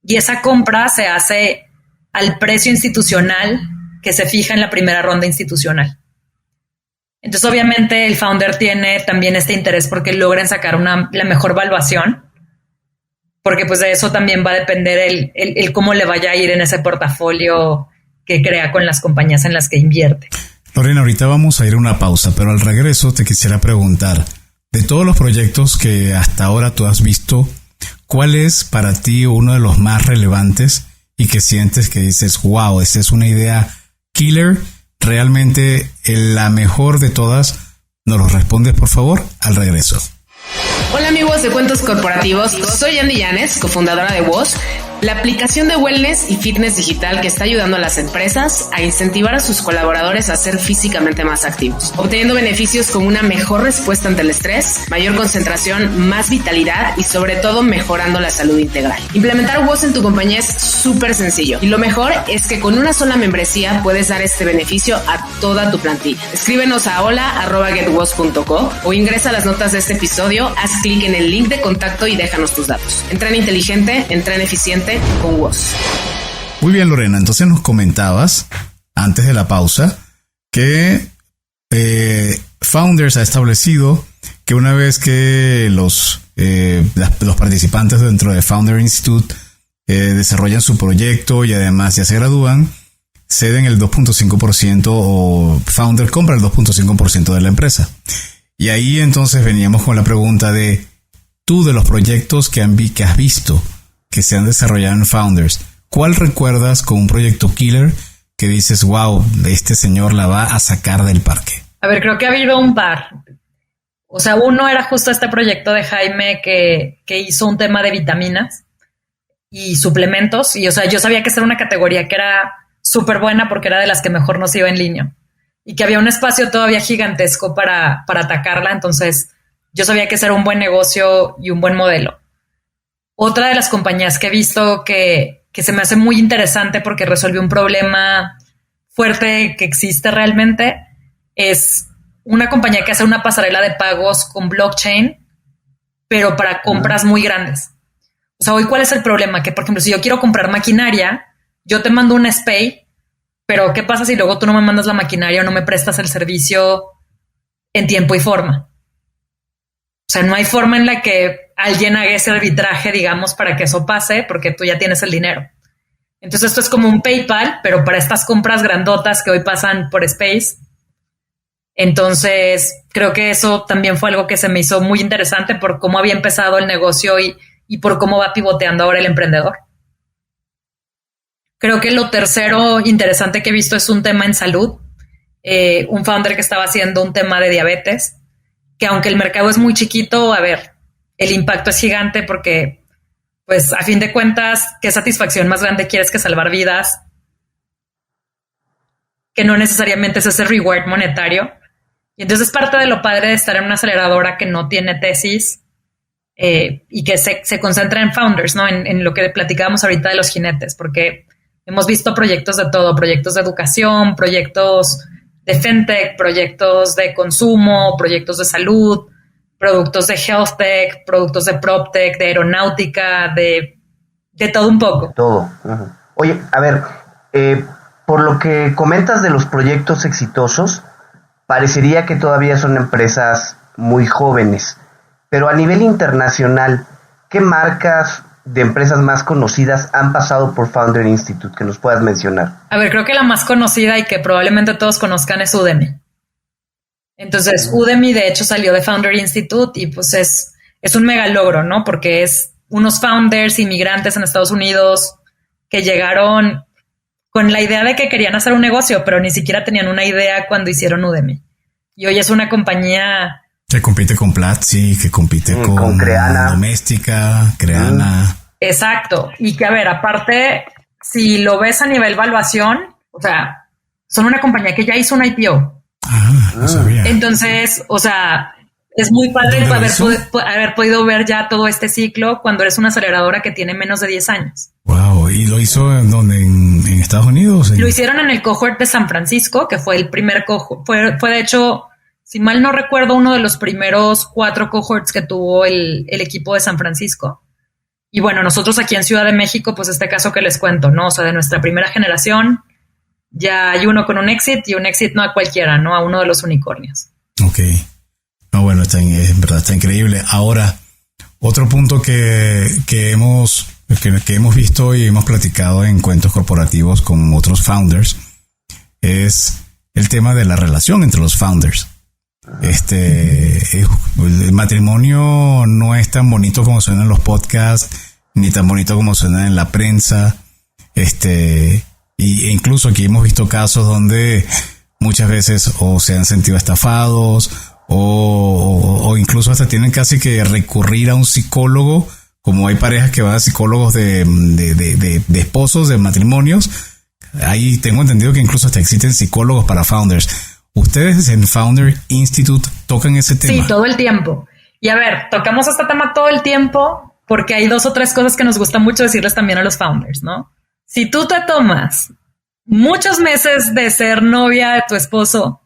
y esa compra se hace al precio institucional que se fija en la primera ronda institucional. Entonces, obviamente, el founder tiene también este interés porque logran sacar la mejor valuación, porque pues de eso también va a depender el cómo le vaya a ir en ese portafolio que crea con las compañías en las que invierte. Lorena, ahorita vamos a ir a una pausa, pero al regreso te quisiera preguntar, de todos los proyectos que hasta ahora tú has visto, ¿cuál es para ti uno de los más relevantes y que sientes que dices, wow, esta es una idea killer, realmente la mejor de todas? ¿Nos lo respondes, por favor, al regreso? Hola amigos de Cuentos Corporativos, soy Andy Llanes, cofundadora de WOS, la aplicación de wellness y fitness digital que está ayudando a las empresas a incentivar a sus colaboradores a ser físicamente más activos, obteniendo beneficios como una mejor respuesta ante el estrés, mayor concentración, más vitalidad y sobre todo mejorando la salud integral. Implementar WOS en tu compañía es súper sencillo y lo mejor es que con una sola membresía puedes dar este beneficio a toda tu plantilla. Escríbenos a hola@getwos.co o ingresa a las notas de este episodio, haz clic en el link de contacto y déjanos tus datos. Entrena inteligente, entrena eficiente con WOS. Muy bien, Lorena, entonces nos comentabas antes de la pausa que Founders ha establecido que una vez que los participantes dentro de Founder Institute desarrollan su proyecto y además ya se gradúan, ceden el 2.5% o Founder compra el 2.5% de la empresa. Y ahí entonces veníamos con la pregunta de tú, de los proyectos que has visto que se han desarrollado en Founders, ¿cuál recuerdas con un proyecto killer que dices, wow, este señor la va a sacar del parque? A ver, creo que ha habido un par. O sea, uno era justo este proyecto de Jaime que hizo un tema de vitaminas y suplementos. Y, o sea, yo sabía que esa era una categoría que era súper buena porque era de las que mejor nos iba en línea. Y que había un espacio todavía gigantesco para atacarla. Entonces, yo sabía que ese era un buen negocio y un buen modelo. Otra de las compañías que he visto que se me hace muy interesante porque resolvió un problema fuerte que existe realmente es una compañía que hace una pasarela de pagos con blockchain, pero para compras muy grandes. O sea, hoy, ¿cuál es el problema? Que, por ejemplo, si yo quiero comprar maquinaria, yo te mando un SPAY, pero ¿qué pasa si luego tú no me mandas la maquinaria o no me prestas el servicio en tiempo y forma? O sea, no hay forma en la que alguien haga ese arbitraje, digamos, para que eso pase, porque tú ya tienes el dinero. Entonces esto es como un PayPal, pero para estas compras grandotas que hoy pasan por Space. Entonces creo que eso también fue algo que se me hizo muy interesante por cómo había empezado el negocio y por cómo va pivoteando ahora el emprendedor. Creo que lo tercero interesante que he visto es un tema en salud. Un founder que estaba haciendo un tema de diabetes, que aunque el mercado es muy chiquito, a ver, el impacto es gigante porque, pues, a fin de cuentas, ¿qué satisfacción más grande quieres que salvar vidas? Que no necesariamente es ese reward monetario. Y entonces parte de lo padre de estar en una aceleradora que no tiene tesis y que se concentra en founders, ¿no? En lo que platicábamos ahorita de los jinetes, porque hemos visto proyectos de todo, proyectos de educación, proyectos de fintech, proyectos de consumo, proyectos de salud, productos de health tech, productos de proptech, de aeronáutica, de todo un poco. Todo. Uh-huh. Oye, a ver, por lo que comentas de los proyectos exitosos, parecería que todavía son empresas muy jóvenes, pero a nivel internacional, ¿qué marcas de empresas más conocidas han pasado por Founder Institute que nos puedas mencionar? A ver, creo que la más conocida y que probablemente todos conozcan es Udemy. Entonces, Udemy de hecho salió de Founder Institute y pues es un mega logro, ¿no? Porque es unos founders inmigrantes en Estados Unidos que llegaron con la idea de que querían hacer un negocio, pero ni siquiera tenían una idea cuando hicieron Udemy. Y hoy es una compañía que compite con Platzi, que compite con Creana, Doméstica, Creana. Exacto. Y que, a ver, aparte, si lo ves a nivel valuación, o sea, son una compañía que ya hizo un IPO. No sabía. Entonces, o sea, es muy padre haber podido ver ya todo este ciclo cuando eres una aceleradora que tiene menos de 10 años. Wow. ¿Y lo hizo en dónde? ¿En Estados Unidos? Lo hicieron en el cohort de San Francisco, que fue el primer cohort. Fue de hecho, si mal no recuerdo, uno de los primeros 4 cohorts que tuvo el equipo de San Francisco. Y bueno, nosotros aquí en Ciudad de México, pues este caso que les cuento, ¿no? O sea, de nuestra primera generación, ya hay uno con un exit y un exit no a cualquiera, ¿no? A uno de los unicornios. Ok. No, bueno, en verdad está increíble. Ahora, otro punto que hemos visto y hemos platicado en cuentos corporativos con otros founders es el tema de la relación entre los founders. El matrimonio no es tan bonito como suena en los podcasts, ni tan bonito como suena en la prensa. Y incluso aquí hemos visto casos donde muchas veces o se han sentido estafados o incluso hasta tienen casi que recurrir a un psicólogo, como hay parejas que van a psicólogos de esposos, de matrimonios. Ahí tengo entendido que incluso hasta existen psicólogos para founders. ¿Ustedes en Founder Institute tocan ese tema? Sí, todo el tiempo. Y a ver, tocamos este tema todo el tiempo porque hay 2 o 3 cosas que nos gusta mucho decirles también a los founders, ¿no? Si tú te tomas muchos meses de ser novia de tu esposo,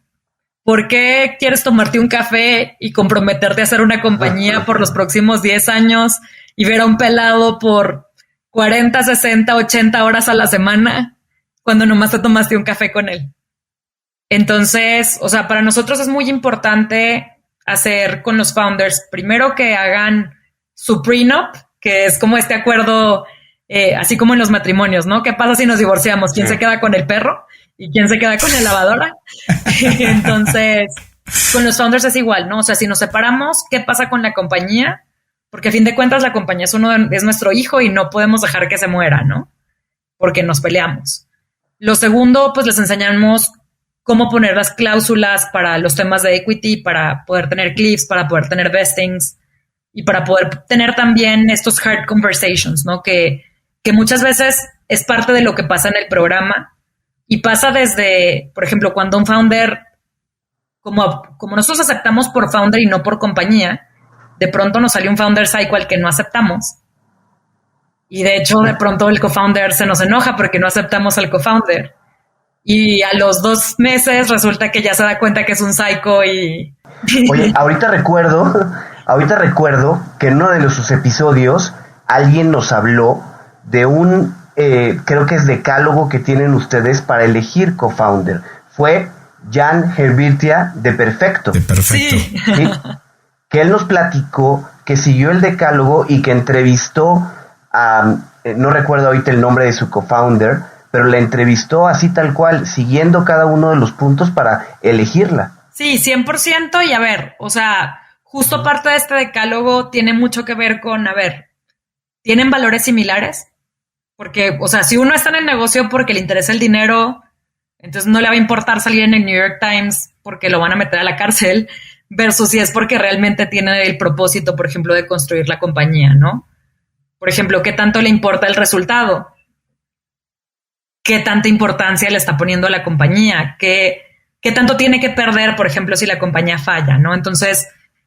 ¿por qué quieres tomarte un café y comprometerte a hacer una compañía por los próximos 10 años y ver a un pelado por 40, 60, 80 horas a la semana cuando nomás te tomaste un café con él? Entonces, o sea, para nosotros es muy importante hacer con los founders, primero que hagan su prenup, que es como este acuerdo, así como en los matrimonios, ¿no? ¿Qué pasa si nos divorciamos? ¿Quién se queda con el perro? ¿Y quién se queda con la lavadora? Entonces, con los founders es igual, ¿no? O sea, si nos separamos, ¿qué pasa con la compañía? Porque a fin de cuentas la compañía es nuestro hijo y no podemos dejar que se muera, ¿no? Porque nos peleamos. Lo segundo, pues les enseñamos cómo poner las cláusulas para los temas de equity, para poder tener cliffs, para poder tener vestings y para poder tener también estos hard conversations, ¿no? Que muchas veces es parte de lo que pasa en el programa y pasa desde, por ejemplo, cuando un founder, como nosotros aceptamos por founder y no por compañía, de pronto nos salió un founder cycle al que no aceptamos. Y de hecho, de pronto el co-founder se nos enoja porque no aceptamos al co-founder. Y a los 2 meses resulta que ya se da cuenta que es un psycho y... Oye, ahorita recuerdo que en uno de sus episodios alguien nos habló de un, creo que es decálogo que tienen ustedes para elegir co-founder. Fue Jan Hervirtia de Perfecto. De Perfecto. Sí. ¿Sí? Que él nos platicó que siguió el decálogo y que entrevistó a, no recuerdo ahorita el nombre de su co-founder, pero la entrevistó así tal cual, siguiendo cada uno de los puntos para elegirla. Sí, 100%. Y a ver, o sea, justo parte de este decálogo tiene mucho que ver con, a ver, ¿tienen valores similares? Porque, o sea, si uno está en el negocio porque le interesa el dinero, entonces no le va a importar salir en el New York Times porque lo van a meter a la cárcel, versus si es porque realmente tiene el propósito, por ejemplo, de construir la compañía, ¿no? Por ejemplo, ¿qué tanto le importa el resultado? ¿Qué tanta importancia le está poniendo a la compañía? ¿Qué tanto tiene que perder, por ejemplo, si la compañía falla, ¿no? Entonces,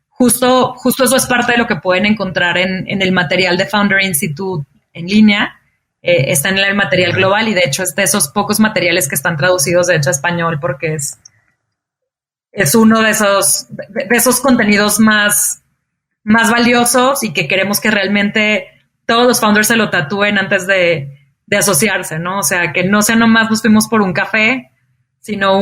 justo eso es parte de lo que pueden encontrar en el material de Founder Institute en línea. Está en el material global y de hecho es de esos pocos materiales que están traducidos de hecho a español porque es uno de esos contenidos más valiosos y que queremos que realmente todos los founders se lo tatúen antes de asociarse, ¿no? O sea, que no sea nomás nos fuimos por un café, sino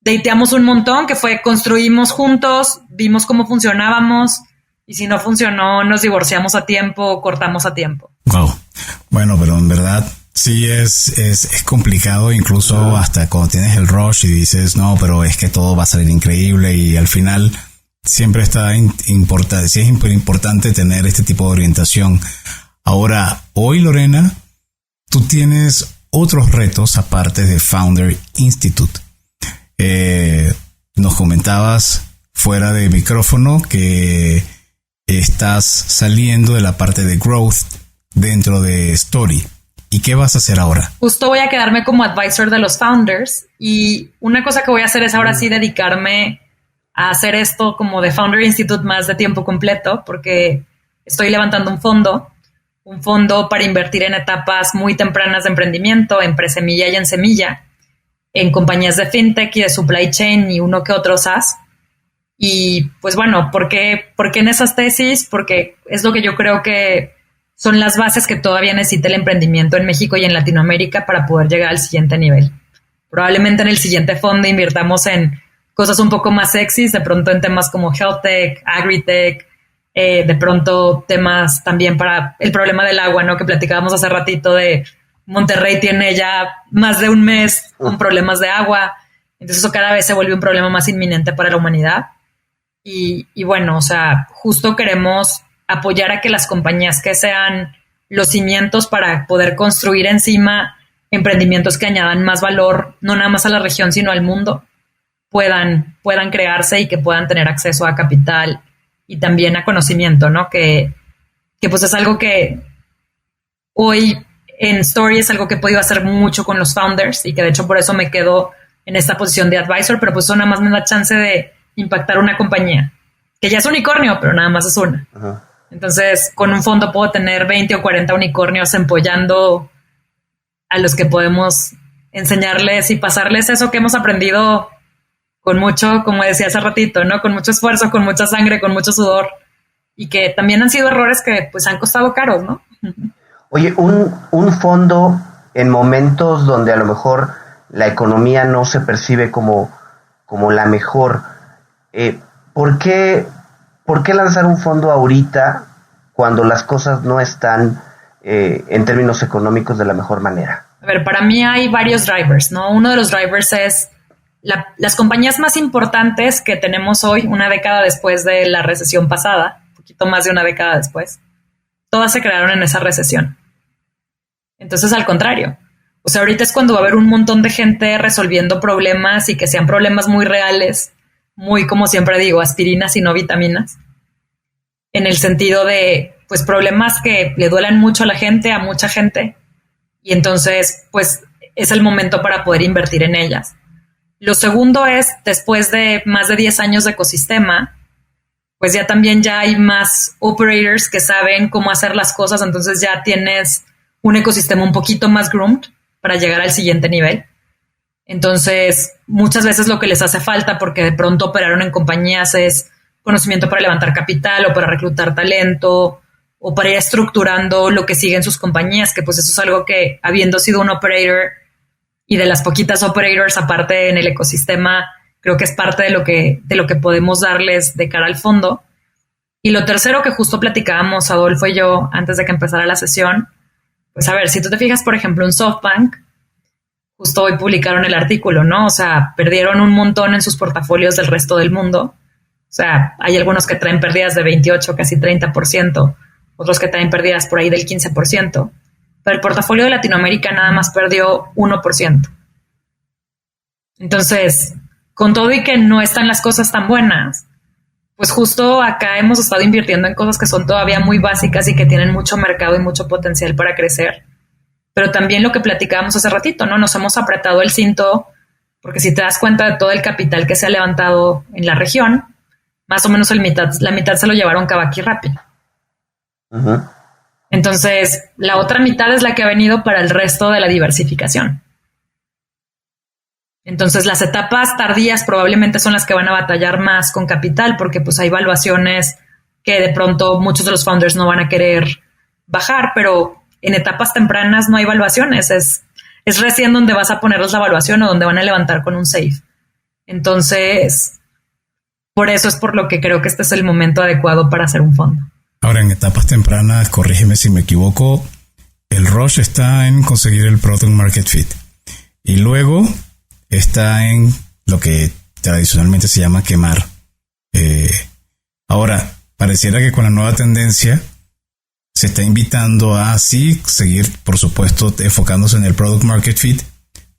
dateamos un montón, que fue construimos juntos, vimos cómo funcionábamos y si no funcionó nos divorciamos a tiempo, cortamos a tiempo. Wow. Bueno, pero en verdad sí es complicado, incluso hasta cuando tienes el rush y dices, no, pero es que todo va a salir increíble y al final siempre está importante, sí es importante tener este tipo de orientación. Ahora, hoy, Lorena, tú tienes otros retos aparte de Founder Institute. Nos comentabas fuera de micrófono que estás saliendo de la parte de growth dentro de Story. ¿Y qué vas a hacer ahora? Justo voy a quedarme como advisor de los founders y una cosa que voy a hacer es ahora sí dedicarme a hacer esto como de Founder Institute más de tiempo completo porque estoy levantando un fondo para invertir en etapas muy tempranas de emprendimiento, en presemilla y en semilla, en compañías de fintech y de supply chain y uno que otro SaaS. Y pues bueno, ¿por qué en esas tesis? Porque es lo que yo creo que son las bases que todavía necesita el emprendimiento en México y en Latinoamérica para poder llegar al siguiente nivel. Probablemente en el siguiente fondo invirtamos en cosas un poco más sexys, de pronto en temas como health tech, agritech, de pronto temas también para el problema del agua, ¿no? Que platicábamos hace ratito de Monterrey tiene ya más de un mes con problemas de agua, entonces eso cada vez se vuelve un problema más inminente para la humanidad. Y bueno, o sea, justo queremos apoyar a que las compañías que sean los cimientos para poder construir encima emprendimientos que añadan más valor, no nada más a la región, sino al mundo, puedan crearse y que puedan tener acceso a capital y también a conocimiento, ¿no? Que pues es algo que hoy en Story es algo que he podido hacer mucho con los founders y que de hecho por eso me quedo en esta posición de advisor, pero pues eso nada más me da chance de impactar una compañía, que ya es unicornio, pero nada más es una. Uh-huh. Entonces, con un fondo puedo tener 20 o 40 unicornios empollando a los que podemos enseñarles y pasarles eso que hemos aprendido con mucho, como decía hace ratito, ¿no? Con mucho esfuerzo, con mucha sangre, con mucho sudor y que también han sido errores que pues han costado caros, ¿no? Oye, un fondo en momentos donde a lo mejor la economía no se percibe como la mejor, ¿por qué lanzar un fondo ahorita cuando las cosas no están en términos económicos de la mejor manera? A ver, para mí hay varios drivers, ¿no? Uno de los drivers es las compañías más importantes que tenemos hoy, una década después de la recesión pasada, un poquito más de una década después, todas se crearon en esa recesión. Entonces, al contrario, o sea, ahorita es cuando va a haber un montón de gente resolviendo problemas y que sean problemas muy reales, muy, como siempre digo, aspirinas y no vitaminas, en el sentido de, pues, problemas que le duelan mucho a la gente, a mucha gente, y entonces, pues, es el momento para poder invertir en ellas. Lo segundo es, después de más de 10 años de ecosistema, pues ya también ya hay más operators que saben cómo hacer las cosas, entonces ya tienes un ecosistema un poquito más groomed para llegar al siguiente nivel. Entonces, muchas veces lo que les hace falta, porque de pronto operaron en compañías, es conocimiento para levantar capital o para reclutar talento o para ir estructurando lo que sigue en sus compañías, que pues eso es algo que, habiendo sido un operator y de las poquitas operators aparte en el ecosistema, creo que es parte de lo que podemos darles de cara al fondo. Y lo tercero que justo platicábamos Adolfo y yo antes de que empezara la sesión, pues a ver, si tú te fijas, por ejemplo, en SoftBank, justo hoy publicaron el artículo, ¿no? O sea, perdieron un montón en sus portafolios del resto del mundo. O sea, hay algunos que traen pérdidas de 28, casi 30%, otros que traen pérdidas por ahí del 15%. Pero el portafolio de Latinoamérica nada más perdió 1%. Entonces, con todo y que no están las cosas tan buenas, pues justo acá hemos estado invirtiendo en cosas que son todavía muy básicas y que tienen mucho mercado y mucho potencial para crecer. Pero también lo que platicábamos hace ratito, ¿no? Nos hemos apretado el cinto porque si te das cuenta de todo el capital que se ha levantado en la región, más o menos la mitad se lo llevaron Kavak y Rappi. Uh-huh. Entonces, la otra mitad es la que ha venido para el resto de la diversificación. Entonces, las etapas tardías probablemente son las que van a batallar más con capital porque pues hay valuaciones que de pronto muchos de los founders no van a querer bajar, pero en etapas tempranas no hay valuaciones. Es recién donde vas a ponerles la evaluación o donde van a levantar con un safe. Entonces, por eso es por lo que creo que este es el momento adecuado para hacer un fondo. Ahora, en etapas tempranas, corrígeme si me equivoco, el rush está en conseguir el product market fit. Y luego está en lo que tradicionalmente se llama quemar. Ahora, pareciera que con la nueva tendencia se está invitando a sí seguir, por supuesto, enfocándose en el product market fit,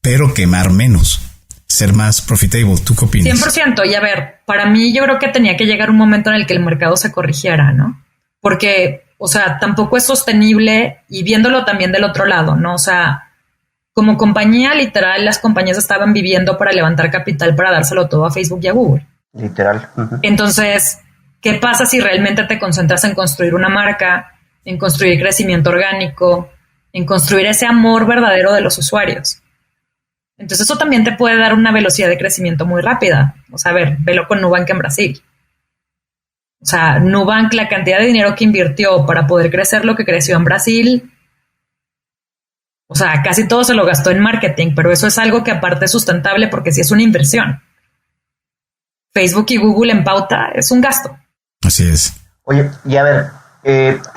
pero quemar menos, ser más profitable. ¿Tú qué opinas? 100%. Y a ver, para mí yo creo que tenía que llegar un momento en el que el mercado se corrigiera, ¿no? Porque, o sea, tampoco es sostenible y viéndolo también del otro lado, ¿no? O sea, como compañía, literal, las compañías estaban viviendo para levantar capital para dárselo todo a Facebook y a Google. Literal. Uh-huh. Entonces, ¿qué pasa si realmente te concentras en construir una marca, en construir crecimiento orgánico, en construir ese amor verdadero de los usuarios? Entonces, eso también te puede dar una velocidad de crecimiento muy rápida. O sea, a ver, velo con Nubank en Brasil. O sea, Nubank, la cantidad de dinero que invirtió para poder crecer lo que creció en Brasil, o sea, casi todo se lo gastó en marketing, pero eso es algo que aparte es sustentable porque sí es una inversión. Facebook y Google en pauta es un gasto. Así es. Oye, y a ver,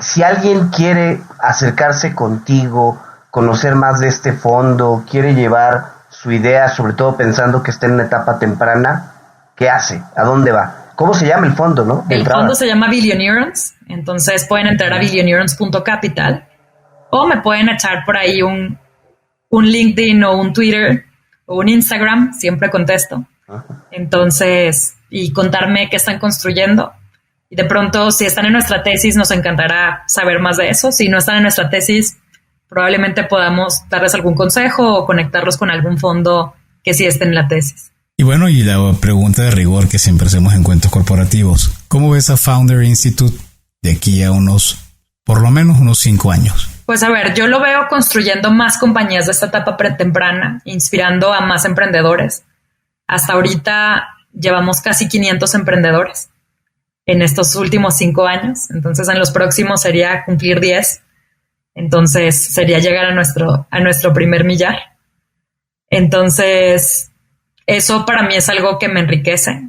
si alguien quiere acercarse contigo, conocer más de este fondo, quiere llevar su idea, sobre todo pensando que está en una etapa temprana, ¿qué hace? ¿A dónde va? ¿Cómo se llama el fondo, no? El fondo se llama Billioneurons, entonces pueden entrar a billioneurons.capital o me pueden echar por ahí un LinkedIn o un Twitter o un Instagram, siempre contesto. Entonces, y contarme qué están construyendo. Y de pronto, si están en nuestra tesis, nos encantará saber más de eso. Si no están en nuestra tesis, probablemente podamos darles algún consejo o conectarlos con algún fondo que sí esté en la tesis. Y bueno, y la pregunta de rigor que siempre hacemos en Cuentos Corporativos. ¿Cómo ves a Founder Institute de aquí a por lo menos unos 5 años? Pues a ver, yo lo veo construyendo más compañías de esta etapa pretemprana, inspirando a más emprendedores. Hasta ahorita llevamos casi 500 emprendedores en estos últimos 5 años. Entonces, en los próximos sería cumplir 10. Entonces, sería llegar a nuestro primer millar. Entonces, eso para mí es algo que me enriquece.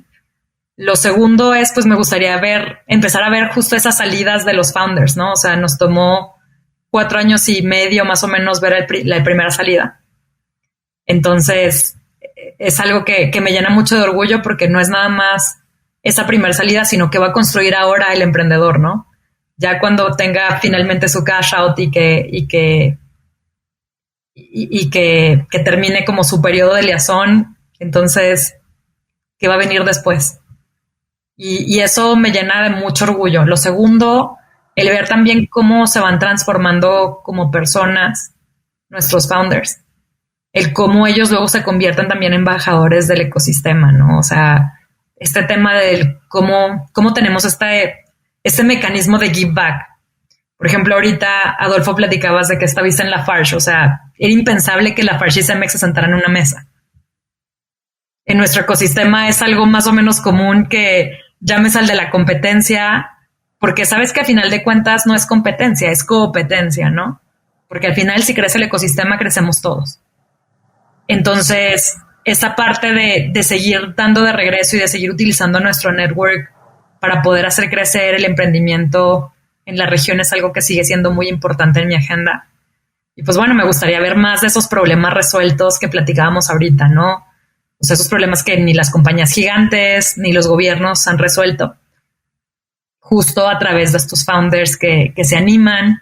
Lo segundo es, pues me gustaría empezar a ver justo esas salidas de los founders, ¿no? O sea, nos tomó 4 años y medio más o menos ver la primera salida. Entonces, es algo que me llena mucho de orgullo porque no es nada más esa primera salida, sino que va a construir ahora el emprendedor, ¿no? Ya cuando tenga finalmente su cash out y que termine como su periodo de liazón, entonces, ¿qué va a venir después? Y eso me llena de mucho orgullo. Lo segundo, el ver también cómo se van transformando como personas nuestros founders. El cómo ellos luego se convierten también en embajadores del ecosistema, ¿no? O sea, este tema del cómo tenemos este mecanismo de give back. Por ejemplo, ahorita, Adolfo, platicabas de que estabas en Lafarge. O sea, era impensable que Lafarge y Cemex se sentaran en una mesa. En nuestro ecosistema es algo más o menos común que llames al de la competencia, porque sabes que al final de cuentas no es competencia, es competencia, ¿no? Porque al final si crece el ecosistema, crecemos todos. Entonces, esa parte de seguir dando de regreso y de seguir utilizando nuestro network para poder hacer crecer el emprendimiento en la región es algo que sigue siendo muy importante en mi agenda. Y pues bueno, me gustaría ver más de esos problemas resueltos que platicábamos ahorita, ¿no? O sea, esos problemas que ni las compañías gigantes ni los gobiernos han resuelto. Justo a través de estos founders que se animan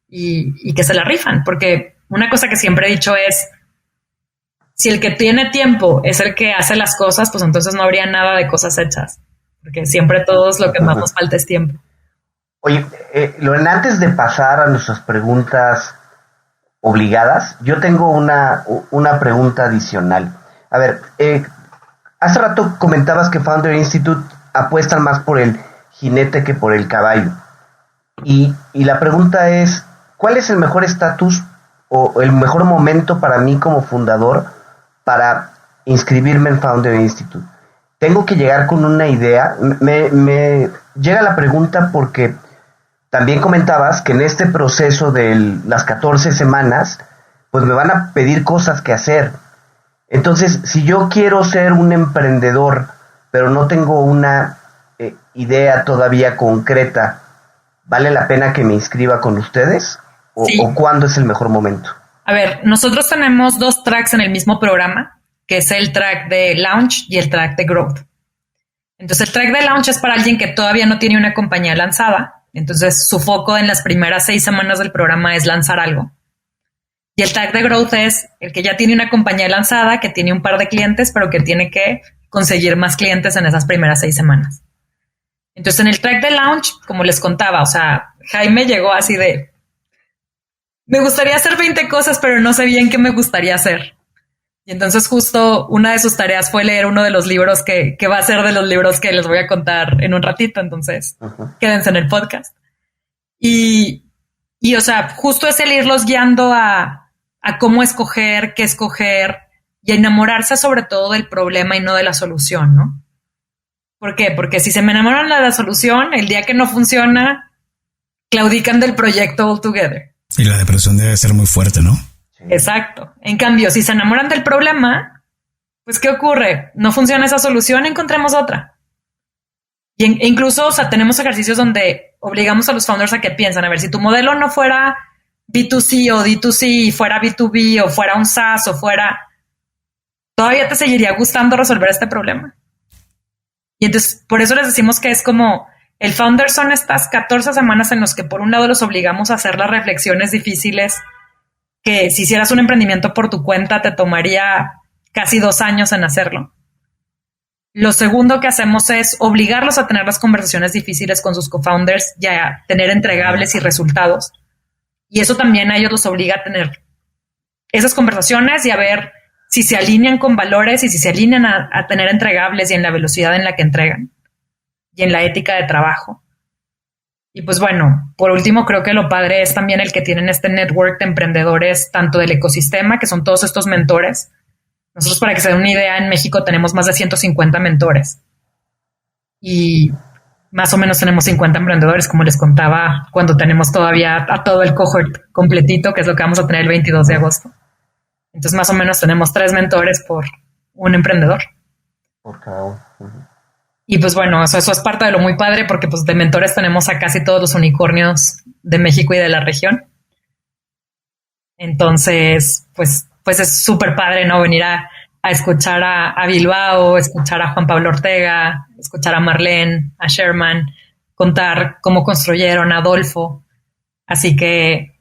y que se la rifan. Porque una cosa que siempre he dicho es, si el que tiene tiempo es el que hace las cosas, pues entonces no habría nada de cosas hechas. Porque siempre todos lo que más nos falta es tiempo. Oye, Lorena, antes de pasar a nuestras preguntas obligadas, yo tengo una pregunta adicional. A ver, hace rato comentabas que Founder Institute apuestan más por el jinete que por el caballo. Y la pregunta es, ¿cuál es el mejor estatus o el mejor momento para mí como fundador para inscribirme en Founder Institute? Tengo que llegar con una idea. Me llega la pregunta porque también comentabas que en este proceso de las 14 semanas, pues me van a pedir cosas que hacer. Entonces, si yo quiero ser un emprendedor, pero no tengo una idea todavía concreta, ¿vale la pena que me inscriba con ustedes? Sí. ¿O cuándo es el mejor momento? A ver, nosotros tenemos 2 tracks en el mismo programa, que es el track de Launch y el track de Growth. Entonces, el track de Launch es para alguien que todavía no tiene una compañía lanzada. Entonces, su foco en las primeras 6 semanas del programa es lanzar algo. Y el track de Growth es el que ya tiene una compañía lanzada, que tiene un par de clientes, pero que tiene que conseguir más clientes en esas primeras 6 semanas. Entonces, en el track de Launch, como les contaba, o sea, Jaime llegó así de, me gustaría hacer 20 cosas, pero no sé bien qué me gustaría hacer. Y entonces justo una de sus tareas fue leer uno de los libros que va a ser de los libros que les voy a contar en un ratito. Entonces, quédense en el podcast. Y o sea, justo es el irlos guiando a cómo escoger, qué escoger y a enamorarse sobre todo del problema y no de la solución, ¿no? ¿Por qué? Porque si se me enamoran de la solución, el día que no funciona, claudican del proyecto altogether. Y la depresión debe ser muy fuerte, ¿no? Sí. Exacto. En cambio, si se enamoran del problema, pues ¿qué ocurre? No funciona esa solución, encontremos otra. E incluso, o sea, tenemos ejercicios donde obligamos a los founders a que piensen, a ver, si tu modelo no fuera B2C o D2C, fuera B2B o fuera un SaaS o fuera, ¿todavía te seguiría gustando resolver este problema? Y entonces, por eso les decimos que es como, el founder son estas 14 semanas en las que por un lado los obligamos a hacer las reflexiones difíciles que si hicieras un emprendimiento por tu cuenta te tomaría casi 2 años en hacerlo. Lo segundo que hacemos es obligarlos a tener las conversaciones difíciles con sus co-founders y a tener entregables y resultados. Y eso también a ellos los obliga a tener esas conversaciones y a ver si se alinean con valores y si se alinean a tener entregables y en la velocidad en la que entregan y en la ética de trabajo. Y pues bueno, por último, creo que lo padre es también el que tienen este network de emprendedores, tanto del ecosistema, que son todos estos mentores. Nosotros, para que se den una idea, en México tenemos más de 150 mentores y más o menos tenemos 50 emprendedores, como les contaba, cuando tenemos todavía a todo el cohort completito, que es lo que vamos a tener el 22 de agosto. Entonces, más o menos tenemos 3 mentores por un emprendedor. Por cada uno. Y pues bueno, eso es parte de lo muy padre porque pues de mentores tenemos a casi todos los unicornios de México y de la región. Entonces, pues es súper padre, ¿no? Venir a escuchar a Bilbao, escuchar a Juan Pablo Ortega, escuchar a Marlene, a Sherman, contar cómo construyeron a Adolfo. Así que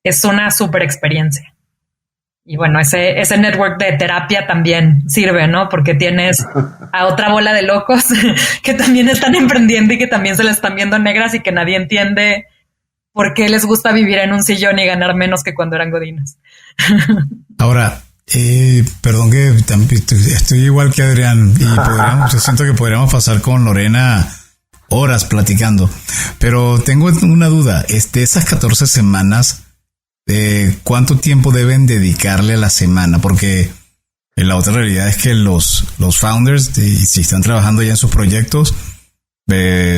es una súper experiencia. Y bueno, ese network de terapia también sirve, ¿no? Porque tienes a otra bola de locos que también están emprendiendo y que también se les están viendo negras y que nadie entiende por qué les gusta vivir en un sillón y ganar menos que cuando eran godines. Ahora, perdón que estoy igual que Adrián y yo siento que podríamos pasar con Lorena horas platicando, pero tengo una duda. Esas 14 semanas, ¿cuánto tiempo deben dedicarle a la semana? Porque la otra realidad es que los founders, si están trabajando ya en sus proyectos,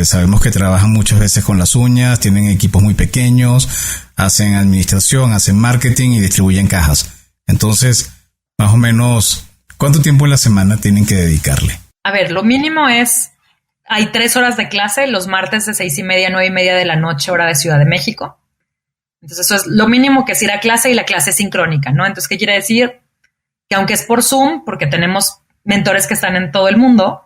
sabemos que trabajan muchas veces con las uñas, tienen equipos muy pequeños, hacen administración, hacen marketing y distribuyen cajas. Entonces, más o menos, ¿cuánto tiempo en la semana tienen que dedicarle? A ver, lo mínimo hay 3 horas de clase los martes de 6:30 a 9:30 de la noche, hora de Ciudad de México. Entonces eso es lo mínimo que es ir a clase y la clase es sincrónica, ¿no? Entonces, ¿qué quiere decir? Que aunque es por Zoom, porque tenemos mentores que están en todo el mundo,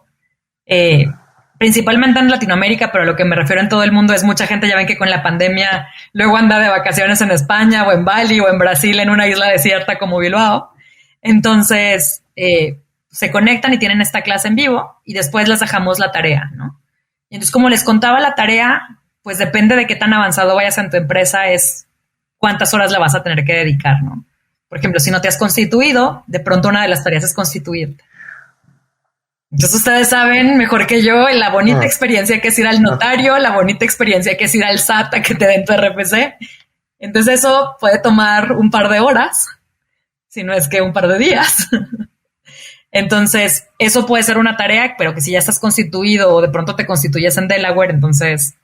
principalmente en Latinoamérica, pero a lo que me refiero en todo el mundo es mucha gente, ya ven que con la pandemia luego anda de vacaciones en España o en Bali o en Brasil en una isla desierta como Bilbao. Entonces, se conectan y tienen esta clase en vivo y después les dejamos la tarea, ¿no? Y entonces, como les contaba, la tarea, pues depende de qué tan avanzado vayas en tu empresa, es cuántas horas la vas a tener que dedicar, ¿no? Por ejemplo, si no te has constituido, de pronto una de las tareas es constituirte. Entonces ustedes saben mejor que yo la bonita experiencia que es ir al notario, la bonita experiencia que es ir al SAT a que te den tu RFC. Entonces eso puede tomar un par de horas, si no es que un par de días. Entonces eso puede ser una tarea, pero que si ya estás constituido o de pronto te constituyes en Delaware, entonces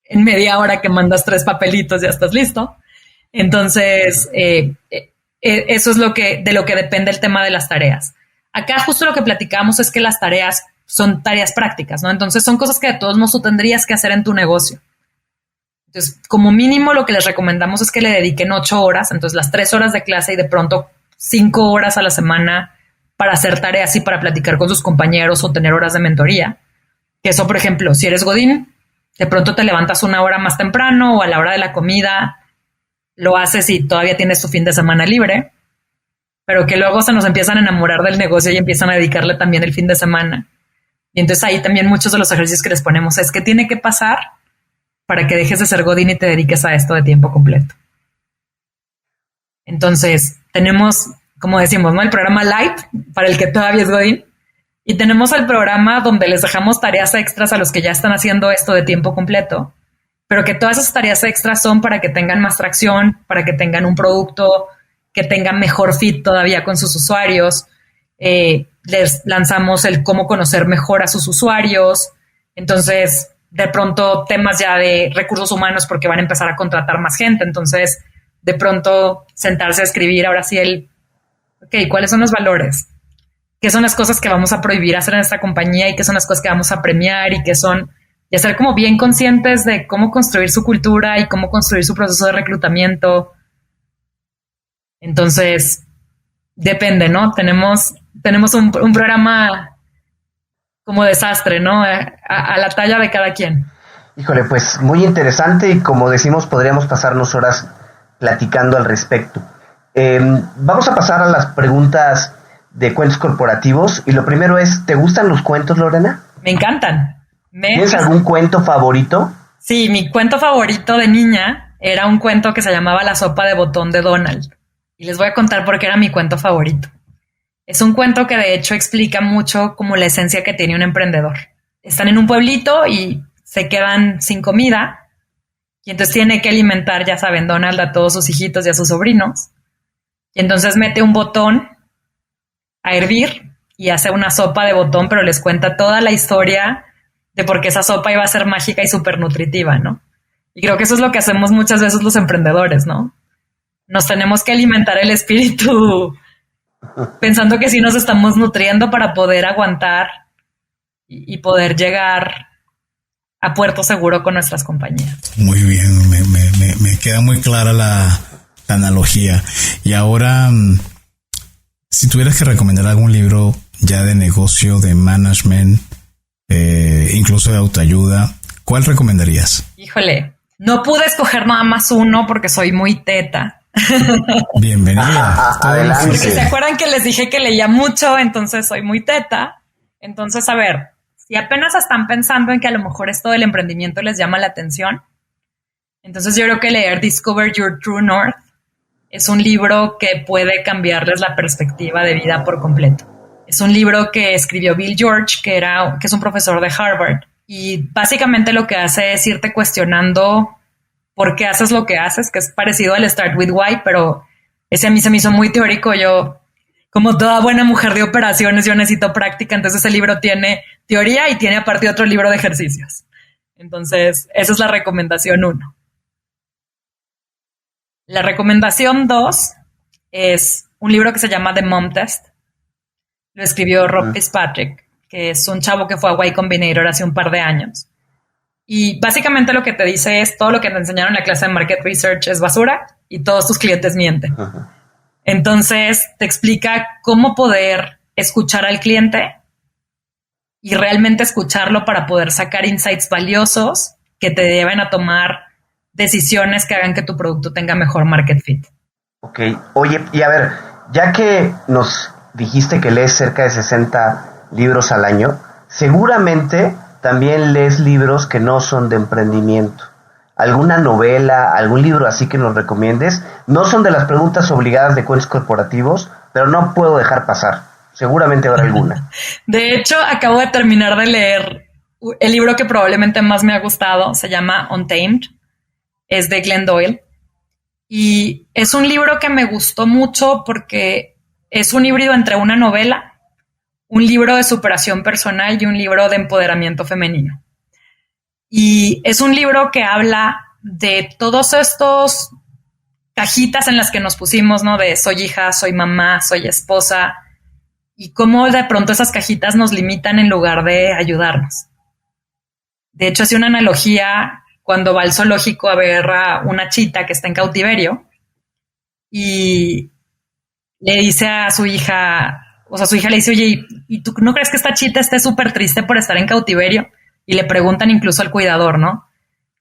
en media hora que mandas 3 papelitos ya estás listo. Entonces eso es de lo que depende el tema de las tareas. Acá justo lo que platicamos es que las tareas son tareas prácticas, ¿no? Entonces son cosas que de todos modos tú tendrías que hacer en tu negocio. Entonces, como mínimo lo que les recomendamos es que le dediquen 8 horas, entonces las 3 horas de clase y de pronto 5 horas a la semana para hacer tareas y para platicar con sus compañeros o tener horas de mentoría. Que eso, por ejemplo, si eres godín, de pronto te levantas 1 hora más temprano o a la hora de la comida, lo haces y todavía tienes tu fin de semana libre, pero que luego se nos empiezan a enamorar del negocio y empiezan a dedicarle también el fin de semana. Y entonces ahí también muchos de los ejercicios que les ponemos es que tiene que pasar para que dejes de ser godín y te dediques a esto de tiempo completo. Entonces tenemos, como decimos, ¿no? El programa Light para el que todavía es godín y tenemos el programa donde les dejamos tareas extras a los que ya están haciendo esto de tiempo completo, pero que todas esas tareas extras son para que tengan más tracción, para que tengan un producto que tengan mejor fit todavía con sus usuarios. Les lanzamos el cómo conocer mejor a sus usuarios. Entonces, de pronto temas ya de recursos humanos porque van a empezar a contratar más gente. Entonces, de pronto sentarse a escribir ahora sí ¿cuáles son los valores? ¿Qué son las cosas que vamos a prohibir hacer en esta compañía y qué son las cosas que vamos a premiar y qué son? Y ser como bien conscientes de cómo construir su cultura y cómo construir su proceso de reclutamiento. Entonces, depende, ¿no? Tenemos un programa como desastre, ¿no? A la talla de cada quien. Híjole, pues muy interesante y como decimos, podríamos pasarnos horas platicando al respecto. Vamos a pasar a las preguntas de cuentos corporativos y lo primero es, ¿te gustan los cuentos, Lorena? Me encantan. ¿Tienes algún cuento favorito? Sí, mi cuento favorito de niña era un cuento que se llamaba La sopa de botón de Donald. Y les voy a contar por qué era mi cuento favorito. Es un cuento que de hecho explica mucho como la esencia que tiene un emprendedor. Están en un pueblito y se quedan sin comida y entonces tiene que alimentar, ya saben, Donald a todos sus hijitos y a sus sobrinos. Y entonces mete un botón a hervir y hace una sopa de botón, pero les cuenta toda la historia de por qué esa sopa iba a ser mágica y súper nutritiva, ¿no? Y creo que eso es lo que hacemos muchas veces los emprendedores, ¿no? Nos tenemos que alimentar el espíritu pensando que sí nos estamos nutriendo para poder aguantar y poder llegar a puerto seguro con nuestras compañías. Muy bien, me queda muy clara la analogía. Y ahora, si tuvieras que recomendar algún libro ya de negocio, de management, incluso de autoayuda, ¿cuál recomendarías? Híjole, no pude escoger nada más uno porque soy muy teta. Bienvenida. Adelante. Porque se acuerdan que les dije que leía mucho, entonces soy muy teta. Entonces, a ver, si apenas están pensando en que a lo mejor esto del emprendimiento les llama la atención, entonces yo creo que leer Discover Your True North es un libro que puede cambiarles la perspectiva de vida por completo. Es un libro que escribió Bill George, que es un profesor de Harvard, y básicamente lo que hace es irte cuestionando por qué haces lo que haces, que es parecido al Start With Why, pero ese a mí se me hizo muy teórico. Yo, como toda buena mujer de operaciones, yo necesito práctica, entonces el libro tiene teoría y tiene aparte otro libro de ejercicios. Entonces, esa es la recomendación 1. La recomendación 2 es un libro que se llama The Mom Test. Lo escribió Rob Fitzpatrick, que es un chavo que fue a Y Combinator hace un par de años. Y básicamente lo que te dice es todo lo que te enseñaron en la clase de Market Research es basura y todos tus clientes mienten. Entonces te explica cómo poder escuchar al cliente y realmente escucharlo para poder sacar insights valiosos que te lleven a tomar decisiones que hagan que tu producto tenga mejor market fit. Ok, oye, y a ver, ya que nos dijiste que lees cerca de 60 libros al año, seguramente también lees libros que no son de emprendimiento. ¿Alguna novela, algún libro así que nos recomiendes? No son de las preguntas obligadas de Cuentos Corporativos, pero no puedo dejar pasar. Seguramente habrá alguna. De hecho, acabo de terminar de leer el libro que probablemente más me ha gustado. Se llama Untamed. Es de Glenn Doyle. Y es un libro que me gustó mucho porque es un híbrido entre una novela, un libro de superación personal y un libro de empoderamiento femenino. Y es un libro que habla de todos estos cajitas en las que nos pusimos, ¿no? De soy hija, soy mamá, soy esposa, y cómo de pronto esas cajitas nos limitan en lugar de ayudarnos. De hecho, hace una analogía cuando va al zoológico a ver a una chita que está en cautiverio y le dice a su hija, o sea, su hija le dice, oye, ¿y tú no crees que esta chita esté súper triste por estar en cautiverio? Y le preguntan incluso al cuidador, ¿no?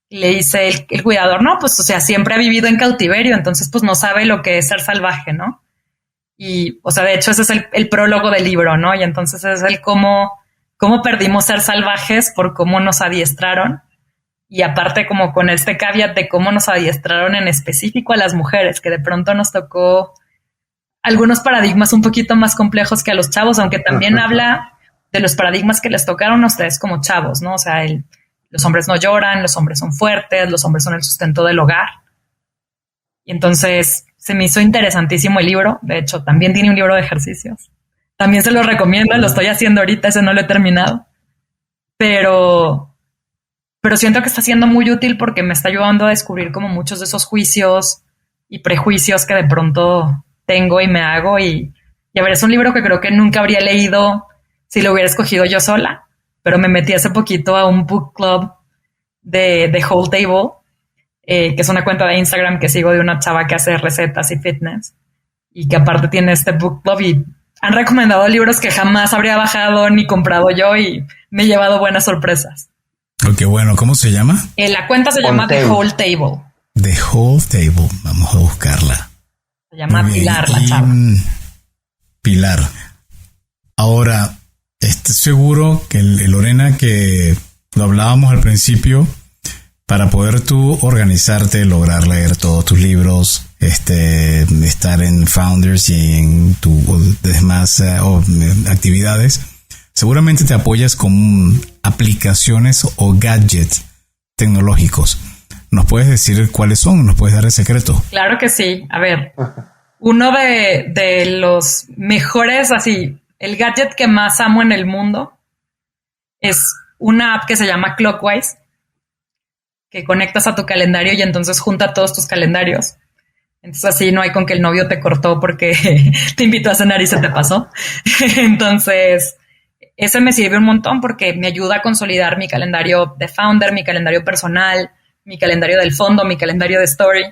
Y le dice el cuidador, no, pues, o sea, siempre ha vivido en cautiverio, entonces, pues, no sabe lo que es ser salvaje, ¿no? Y, o sea, de hecho, ese es el prólogo del libro, ¿no? Y entonces es el cómo perdimos ser salvajes por cómo nos adiestraron. Y aparte, como con este caveat de cómo nos adiestraron en específico a las mujeres, que de pronto nos tocó algunos paradigmas un poquito más complejos que a los chavos, aunque también habla de los paradigmas que les tocaron a ustedes como chavos, ¿no? O sea, los hombres no lloran, los hombres son fuertes, los hombres son el sustento del hogar. Y entonces se me hizo interesantísimo el libro. De hecho, también tiene un libro de ejercicios. También se lo recomiendo, lo estoy haciendo ahorita, ese no lo he terminado. Pero siento que está siendo muy útil porque me está ayudando a descubrir como muchos de esos juicios y prejuicios que de pronto tengo y me hago. Y a ver, es un libro que creo que nunca habría leído si lo hubiera escogido yo sola, pero me metí hace poquito a un book club de Whole Table, que es una cuenta de Instagram que sigo de una chava que hace recetas y fitness y que aparte tiene este book club y han recomendado libros que jamás habría bajado ni comprado yo y me he llevado buenas sorpresas. Ok, bueno, ¿cómo se llama? La cuenta se llama The Whole Table. The Whole Table, vamos a buscarla. Se llama Pilar, la chava. Pilar. Ahora, estoy seguro que Lorena, que lo hablábamos al principio, para poder tú organizarte, lograr leer todos tus libros, estar en Founders y en tus demás actividades, seguramente te apoyas con aplicaciones o gadgets tecnológicos. ¿Nos puedes decir cuáles son? ¿Nos puedes dar el secreto? Claro que sí. A ver, uno de los mejores, así, el gadget que más amo en el mundo es una app que se llama Clockwise, que conectas a tu calendario y entonces junta todos tus calendarios. Entonces así no hay con que el novio te cortó porque te invitó a cenar y se te pasó. Entonces ese me sirve un montón porque me ayuda a consolidar mi calendario de founder, mi calendario personal, mi calendario del fondo, mi calendario de story.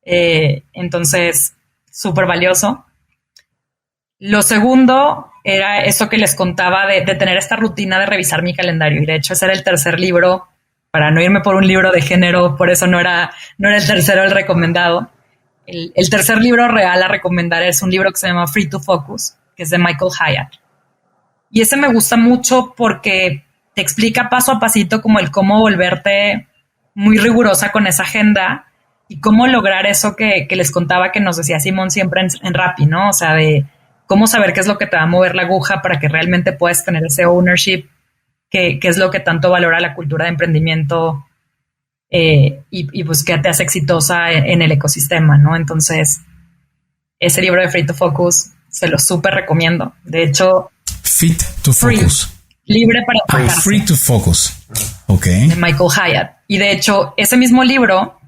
Entonces, súper valioso. Lo segundo era eso que les contaba de tener esta rutina de revisar mi calendario. Y de hecho, ese era el tercer libro, para no irme por un libro de género, por eso no era el tercero el recomendado. El tercer libro real a recomendar es un libro que se llama Free to Focus, que es de Michael Hyatt. Y ese me gusta mucho porque te explica paso a pasito como el cómo volverte muy rigurosa con esa agenda y cómo lograr eso que les contaba que nos decía Simón siempre en Rappi, ¿no? O sea, de cómo saber qué es lo que te va a mover la aguja para que realmente puedas tener ese ownership, que es lo que tanto valora la cultura de emprendimiento y pues que te hace exitosa en el ecosistema, ¿no? Entonces, ese libro de Free to Focus se lo súper recomiendo. De hecho, Fit to Focus. Libre para enfocarse. Free to Focus. Ok. De Michael Hyatt. Y de hecho, ese mismo libro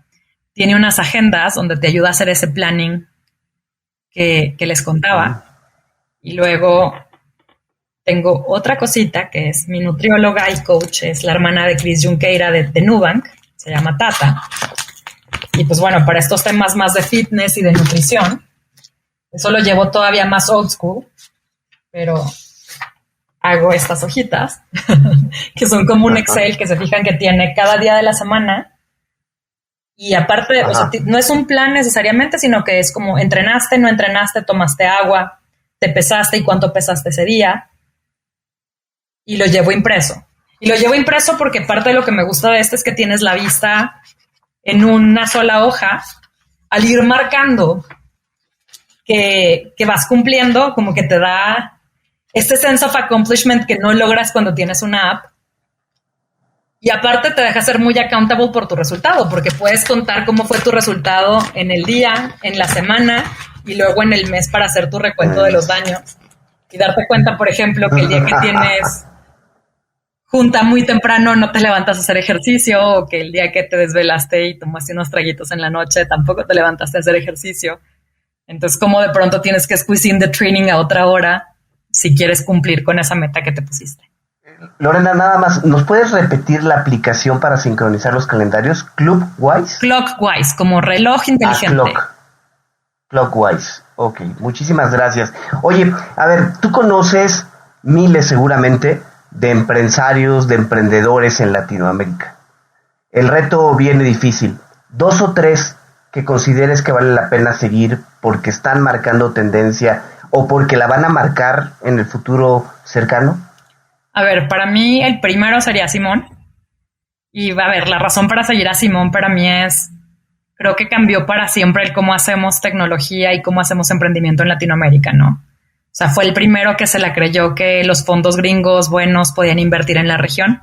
tiene unas agendas donde te ayuda a hacer ese planning que les contaba. Y luego tengo otra cosita que es mi nutrióloga y coach, es la hermana de Chris Junqueira de Nubank, se llama Tata. Y pues bueno, para estos temas más de fitness y de nutrición, eso lo llevo todavía más old school, pero hago estas hojitas que son como un Excel que se fijan que tiene cada día de la semana. Y aparte, o sea, no es un plan necesariamente, sino que es como entrenaste, no entrenaste, tomaste agua, te pesaste y cuánto pesaste ese día. Y lo llevo impreso. Y lo llevo impreso porque parte de lo que me gusta de este es que tienes la vista en una sola hoja. Al ir marcando que vas cumpliendo, como que te da este sense of accomplishment que no logras cuando tienes una app. Y aparte te deja ser muy accountable por tu resultado, porque puedes contar cómo fue tu resultado en el día, en la semana y luego en el mes para hacer tu recuento de los daños. Y darte cuenta, por ejemplo, que el día que tienes junta muy temprano no te levantas a hacer ejercicio, o que el día que te desvelaste y tomaste unos traguitos en la noche tampoco te levantaste a hacer ejercicio. Entonces, como de pronto tienes que squeeze in the training a otra hora si quieres cumplir con esa meta que te pusiste. Lorena, nada más, ¿nos puedes repetir la aplicación para sincronizar los calendarios? ¿Clockwise? Clockwise, como reloj inteligente. Clockwise, ok, muchísimas gracias. Oye, a ver, tú conoces miles seguramente de empresarios, de emprendedores en Latinoamérica. El reto viene difícil. 2 o 3 que consideres que vale la pena seguir porque están marcando tendencia o porque la van a marcar en el futuro cercano. A ver, para mí el primero sería Simón. Y a ver, la razón para seguir a Simón para mí es, creo que cambió para siempre el cómo hacemos tecnología y cómo hacemos emprendimiento en Latinoamérica, ¿no? O sea, fue el primero que se la creyó que los fondos gringos buenos podían invertir en la región.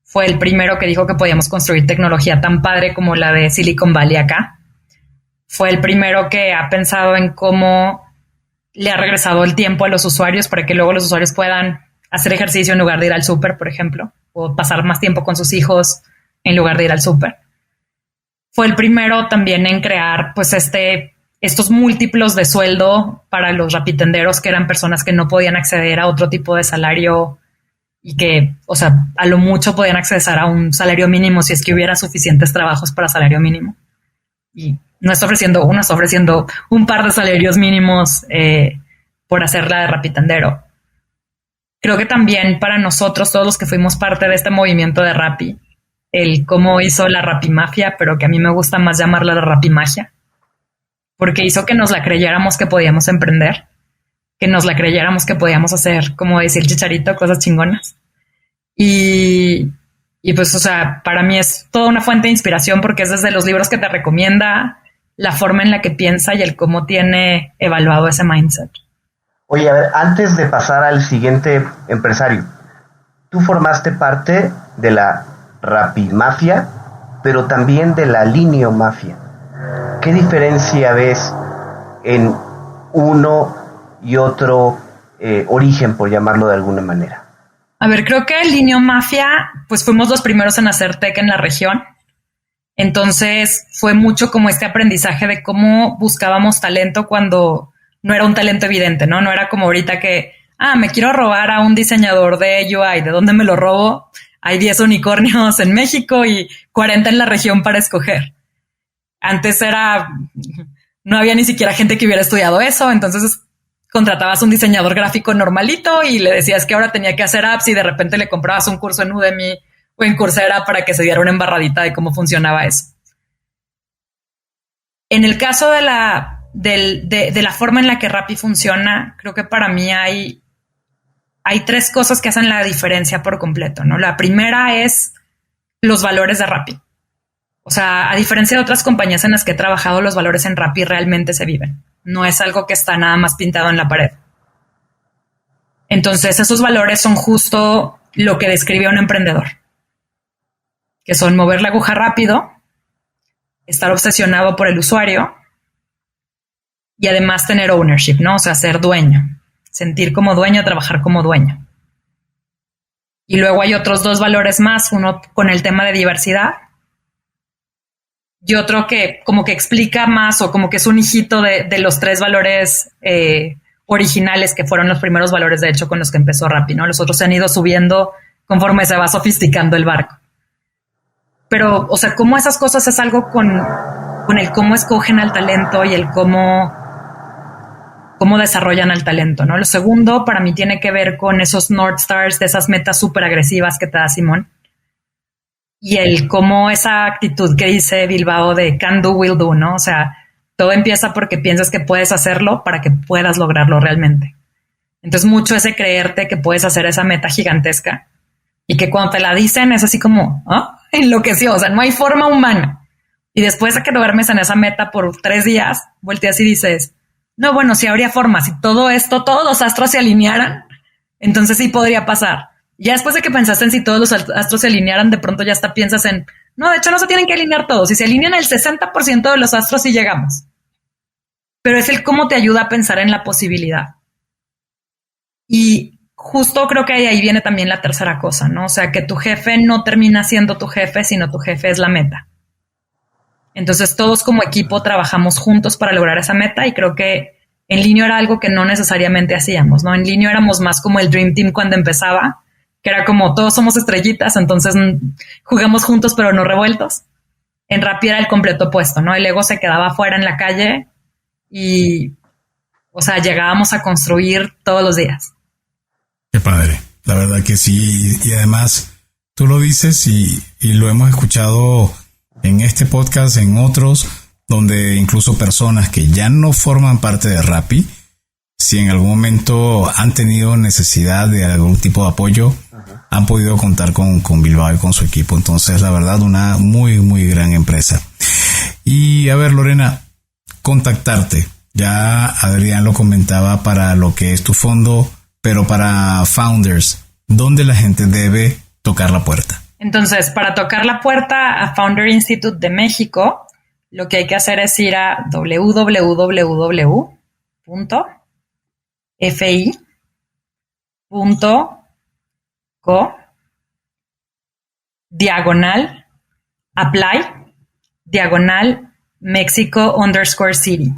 Fue el primero que dijo que podíamos construir tecnología tan padre como la de Silicon Valley acá. Fue el primero que ha pensado en cómo le ha regresado el tiempo a los usuarios para que luego los usuarios puedan hacer ejercicio en lugar de ir al súper, por ejemplo, o pasar más tiempo con sus hijos en lugar de ir al súper. Fue el primero también en crear pues estos múltiplos de sueldo para los rapitenderos, que eran personas que no podían acceder a otro tipo de salario y que, o sea, a lo mucho podían acceder a un salario mínimo si es que hubiera suficientes trabajos para salario mínimo. Y no está ofreciendo uno, está ofreciendo un par de salarios mínimos por hacerla de rapitendero. Creo que también para nosotros, todos los que fuimos parte de este movimiento de Rappi, el cómo hizo la Rappimafia, pero que a mí me gusta más llamarla la Rappimagia, porque hizo que nos la creyéramos que podíamos emprender, que nos la creyéramos que podíamos hacer, como decía el Chicharito, cosas chingonas. Y pues, o sea, para mí es toda una fuente de inspiración porque es desde los libros que te recomienda, la forma en la que piensa y el cómo tiene evaluado ese mindset. Oye, a ver, antes de pasar al siguiente empresario, tú formaste parte de la Rappimafia, pero también de la Linio Mafia. ¿Qué diferencia ves en uno y otro origen, por llamarlo de alguna manera? A ver, creo que el Linio Mafia, pues fuimos los primeros en hacer tech en la región. Entonces fue mucho como este aprendizaje de cómo buscábamos talento cuando no era un talento evidente, ¿no? No era como ahorita que me quiero robar a un diseñador de UI, ¿de dónde me lo robo? Hay 10 unicornios en México y 40 en la región para escoger. Antes no había ni siquiera gente que hubiera estudiado eso, entonces contratabas un diseñador gráfico normalito y le decías que ahora tenía que hacer apps y de repente le comprabas un curso en Udemy o en Coursera para que se diera una embarradita de cómo funcionaba eso. En el caso de la forma en la que Rappi funciona, creo que para mí hay 3 cosas que hacen la diferencia por completo, ¿no? La primera es los valores de Rappi. O sea, a diferencia de otras compañías en las que he trabajado, los valores en Rappi realmente se viven. No es algo que está nada más pintado en la pared. Entonces, esos valores son justo lo que describe un emprendedor, que son mover la aguja rápido, estar obsesionado por el usuario y además tener ownership, ¿no? O sea, ser dueño, sentir como dueño, trabajar como dueño. Y luego hay otros 2 valores más, uno con el tema de diversidad y otro que como que explica más o como que es un hijito de los 3 valores originales que fueron los primeros valores, de hecho, con los que empezó Rappi, ¿no? Los otros se han ido subiendo conforme se va sofisticando el barco. Pero, o sea, cómo esas cosas es algo con el cómo escogen al talento y el cómo desarrollan al talento, ¿no? Lo segundo, para mí, tiene que ver con esos North Stars, de esas metas súper agresivas que te da Simón. Y el cómo esa actitud que dice Bilbao de can do, will do, ¿no? O sea, todo empieza porque piensas que puedes hacerlo para que puedas lograrlo realmente. Entonces, mucho ese creerte que puedes hacer esa meta gigantesca y que cuando te la dicen es así como, enloqueció, o sea, no hay forma humana. Y después de que duermes en esa meta por 3 días, volteas y dices, no, bueno, sí habría forma. Si todo esto, todos los astros se alinearan, entonces sí podría pasar. Ya después de que pensaste en si todos los astros se alinearan, de pronto ya hasta piensas en, no, de hecho no se tienen que alinear todos. Si se alinean el 60% de los astros, sí llegamos. Pero es el cómo te ayuda a pensar en la posibilidad. Y justo creo que ahí viene también la tercera cosa, ¿no? O sea, que tu jefe no termina siendo tu jefe, sino tu jefe es la meta. Entonces todos como equipo trabajamos juntos para lograr esa meta y creo que en Linio era algo que no necesariamente hacíamos, ¿no? En Linio éramos más como el Dream Team cuando empezaba, que era como todos somos estrellitas, entonces jugamos juntos pero no revueltos. En Rappi era el completo opuesto, ¿no? El ego se quedaba afuera en la calle y, o sea, llegábamos a construir todos los días. Qué padre, la verdad que sí. Y además, tú lo dices y lo hemos escuchado en este podcast, en otros, donde incluso personas que ya no forman parte de Rappi, si en algún momento han tenido necesidad de algún tipo de apoyo, han podido contar con Bilbao y con su equipo. Entonces, la verdad, una muy, muy gran empresa. Y a ver, Lorena, contactarte. Ya Adrián lo comentaba para lo que es tu fondo, pero para founders, ¿dónde la gente debe tocar la puerta? Entonces, para tocar la puerta a Founder Institute de México, lo que hay que hacer es ir a www.fi.co/apply/Mexico_city.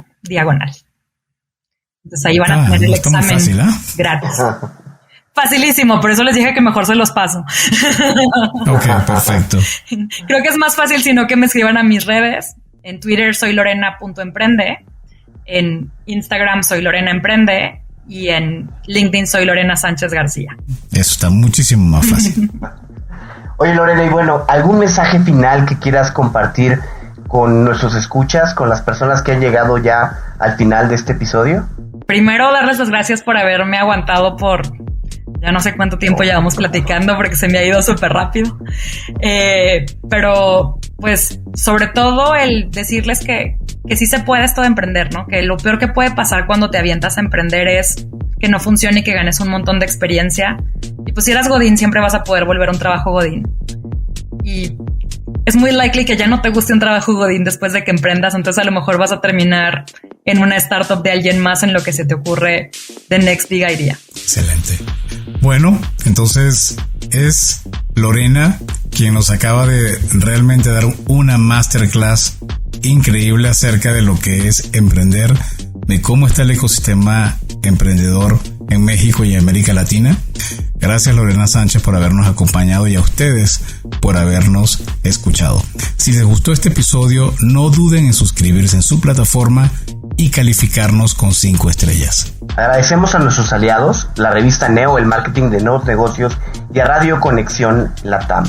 Entonces ahí van a tener el examen fácil, gratis. Facilísimo, por eso les dije que mejor se los paso. Ok, perfecto. Creo que es más fácil sino que me escriban a mis redes. En Twitter soy lorena.emprende, en Instagram soy Lorena Emprende y en LinkedIn soy Lorena Sánchez García. Eso está muchísimo más fácil. Oye, Lorena, y bueno, ¿algún mensaje final que quieras compartir con nuestros escuchas, con las personas que han llegado ya al final de este episodio? Primero, darles las gracias por haberme aguantado por ya no sé cuánto tiempo llevamos platicando porque se me ha ido súper rápido. Pero pues sobre todo el decirles que sí se puede esto de emprender, ¿no? Que lo peor que puede pasar cuando te avientas a emprender es que no funcione y que ganes un montón de experiencia. Y pues si eras godín siempre vas a poder volver a un trabajo godín. Y es muy likely que ya no te guste un trabajo godín después de que emprendas, entonces a lo mejor vas a terminar en una startup de alguien más en lo que se te ocurre the next big idea. Excelente. Bueno, entonces es Lorena quien nos acaba de realmente dar una masterclass increíble acerca de lo que es emprender, de cómo está el ecosistema emprendedor en México y América Latina. Gracias, Lorena Sánchez, por habernos acompañado y a ustedes por habernos escuchado. Si les gustó este episodio, no duden en suscribirse en su plataforma y calificarnos con 5 estrellas. Agradecemos a nuestros aliados, la revista Neo, el marketing de nuevos negocios, y a Radio Conexión Latam,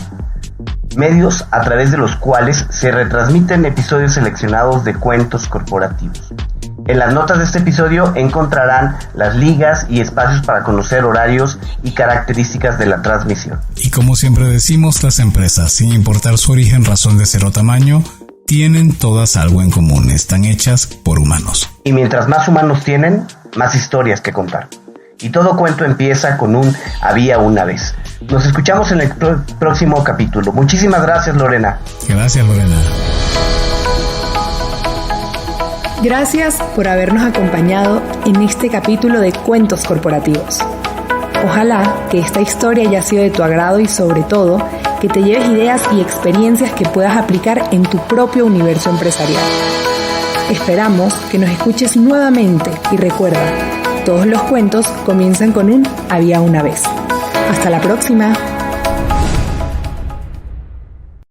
medios a través de los cuales se retransmiten episodios seleccionados de Cuentos Corporativos. En las notas de este episodio encontrarán las ligas y espacios para conocer horarios y características de la transmisión. Y como siempre decimos, las empresas, sin importar su origen, razón de ser o tamaño, tienen todas algo en común: están hechas por humanos. Y mientras más humanos tienen, más historias que contar. Y todo cuento empieza con un había una vez. Nos escuchamos en el próximo capítulo. Muchísimas gracias, Lorena. Gracias, Lorena. Gracias por habernos acompañado en este capítulo de Cuentos Corporativos. Ojalá que esta historia haya sido de tu agrado y, sobre todo, que te lleves ideas y experiencias que puedas aplicar en tu propio universo empresarial. Esperamos que nos escuches nuevamente y recuerda, todos los cuentos comienzan con un había una vez. Hasta la próxima.